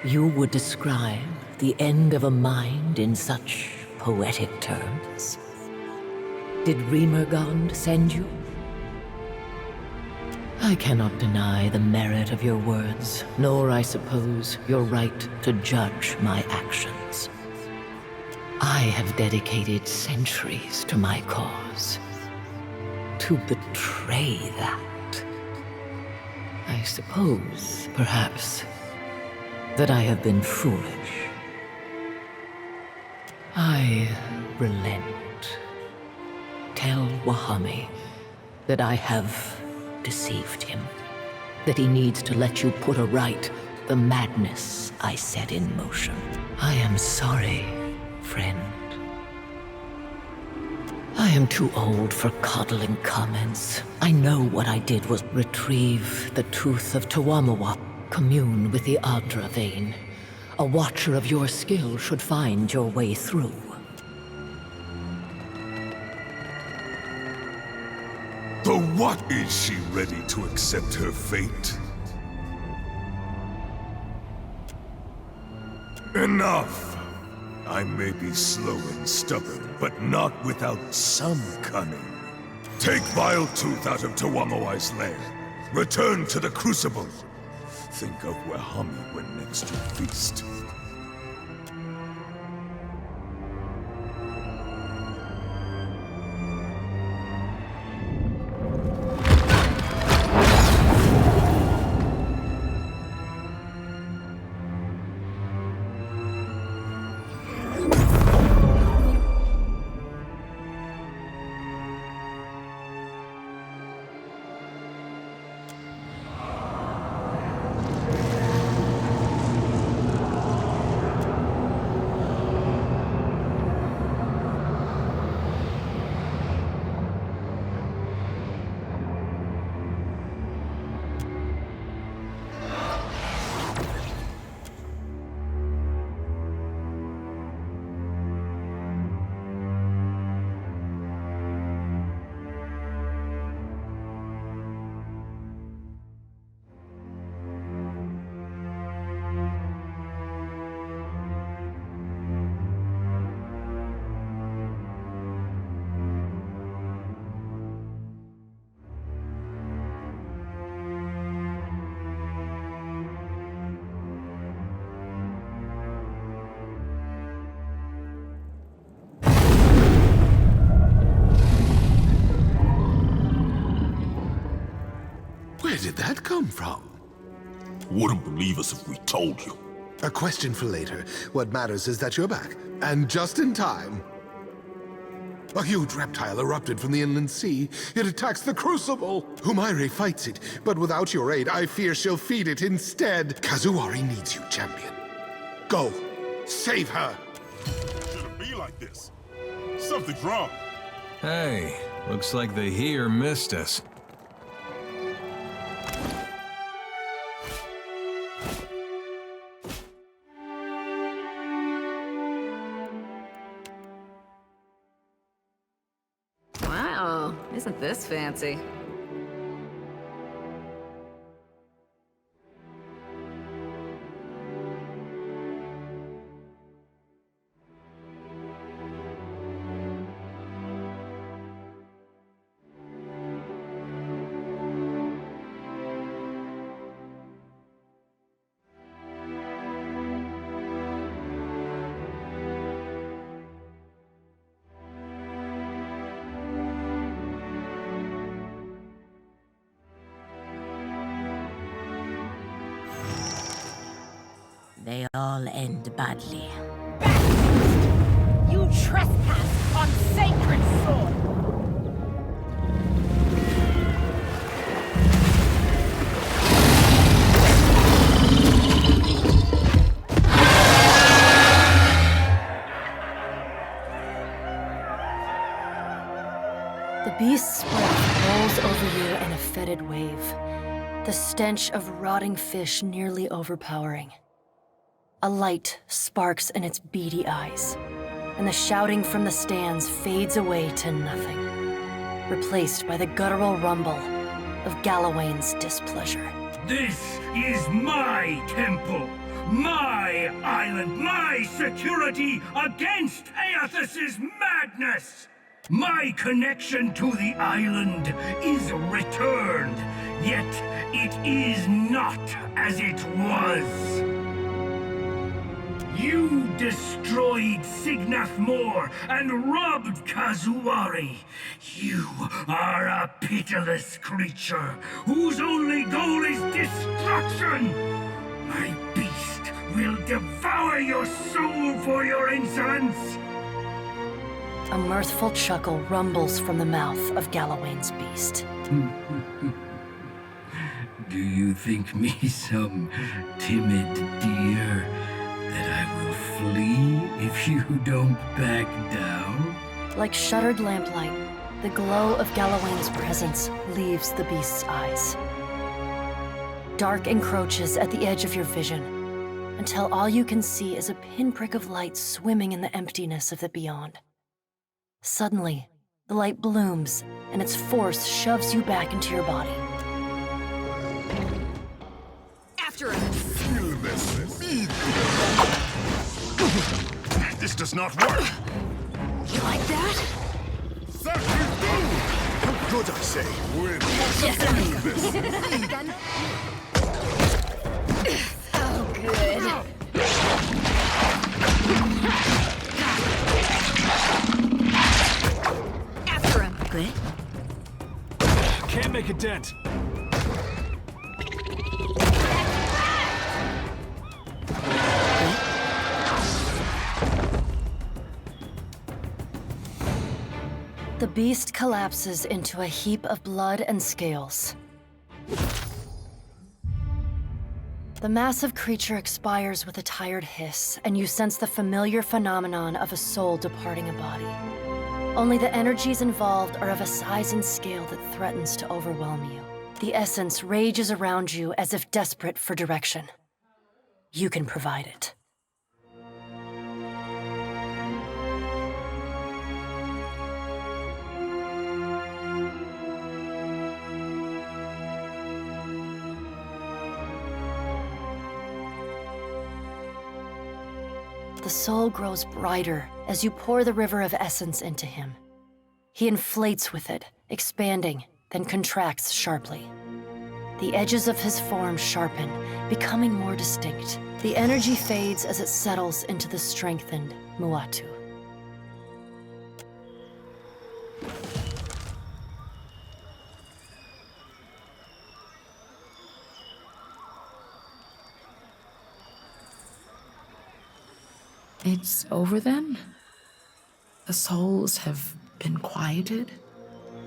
You would describe the end of a mind in such poetic terms? Did Remergond send you? I cannot deny the merit of your words, nor, I suppose, your right to judge my actions. I have dedicated centuries to my cause. To betray that... I suppose, perhaps, that I have been foolish. I relent. Tell Wahami that I have deceived him, that he needs to let you put aright the madness I set in motion. I am sorry, friend. I am too old for coddling comments. I know what I did was retrieve the tooth of Tawamawa, commune with the Adra vein. A watcher of your skill should find your way through. So what? Is she ready to accept her fate? Enough! I may be slow and stubborn, but not without some cunning. Take Vile Tooth out of Tawamawai's lair. Return to the Crucible. Think of where Hami when next you feast. that come from? Wouldn't believe us if we told you. A question for later. What matters is that you're back, and just in time. A huge reptile erupted from the inland sea. It attacks the Crucible. Humaire fights it, but without your aid, I fear she'll feed it instead. Kazuari needs you, champion. Go. Save her. Shouldn't be like this. Something's wrong. Hey, looks like the here missed us. Wow, isn't this fancy? They all end badly. You trespass on sacred soil! The beast's breath rolls over you in a fetid wave, the stench of rotting fish nearly overpowering. A light sparks in its beady eyes, and the shouting from the stands fades away to nothing, replaced by the guttural rumble of Galawain's displeasure. This is my temple, my island, my security against Aethys's madness! My connection to the island is returned, yet it is not as it was. You destroyed Signath Mor and robbed Kazuari. You are a pitiless creature whose only goal is destruction. My beast will devour your soul for your insolence. A mirthful chuckle rumbles from the mouth of Galawain's beast. Do you think me some timid deer that I will flee if you don't back down? Like shuttered lamplight, the glow of Galawain's presence leaves the beast's eyes. Dark encroaches at the edge of your vision, until all you can see is a pinprick of light swimming in the emptiness of the beyond. Suddenly, the light blooms, and its force shoves you back into your body. After him! Feel this. This does not work. You like that? That will do. Good, I say. Win. Yes, Gun. Oh, good. After him. Good. Can't make a dent. The beast collapses into a heap of blood and scales. The massive creature expires with a tired hiss, and you sense the familiar phenomenon of a soul departing a body. Only the energies involved are of a size and scale that threatens to overwhelm you. The essence rages around you as if desperate for direction. You can provide it. The soul grows brighter as you pour the river of essence into him. He inflates with it, expanding, then contracts sharply. The edges of his form sharpen, becoming more distinct. The energy fades as it settles into the strengthened Muatu. It's over then? The souls have been quieted?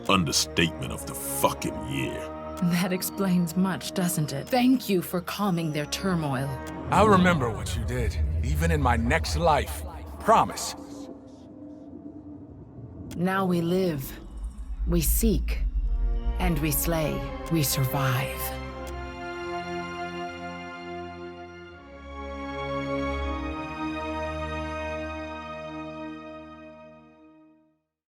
Understatement of the fucking year. That explains much, doesn't it? Thank you for calming their turmoil. I'll remember what you did, even in my next life. Promise. Now we live. We seek. And we slay. We survive.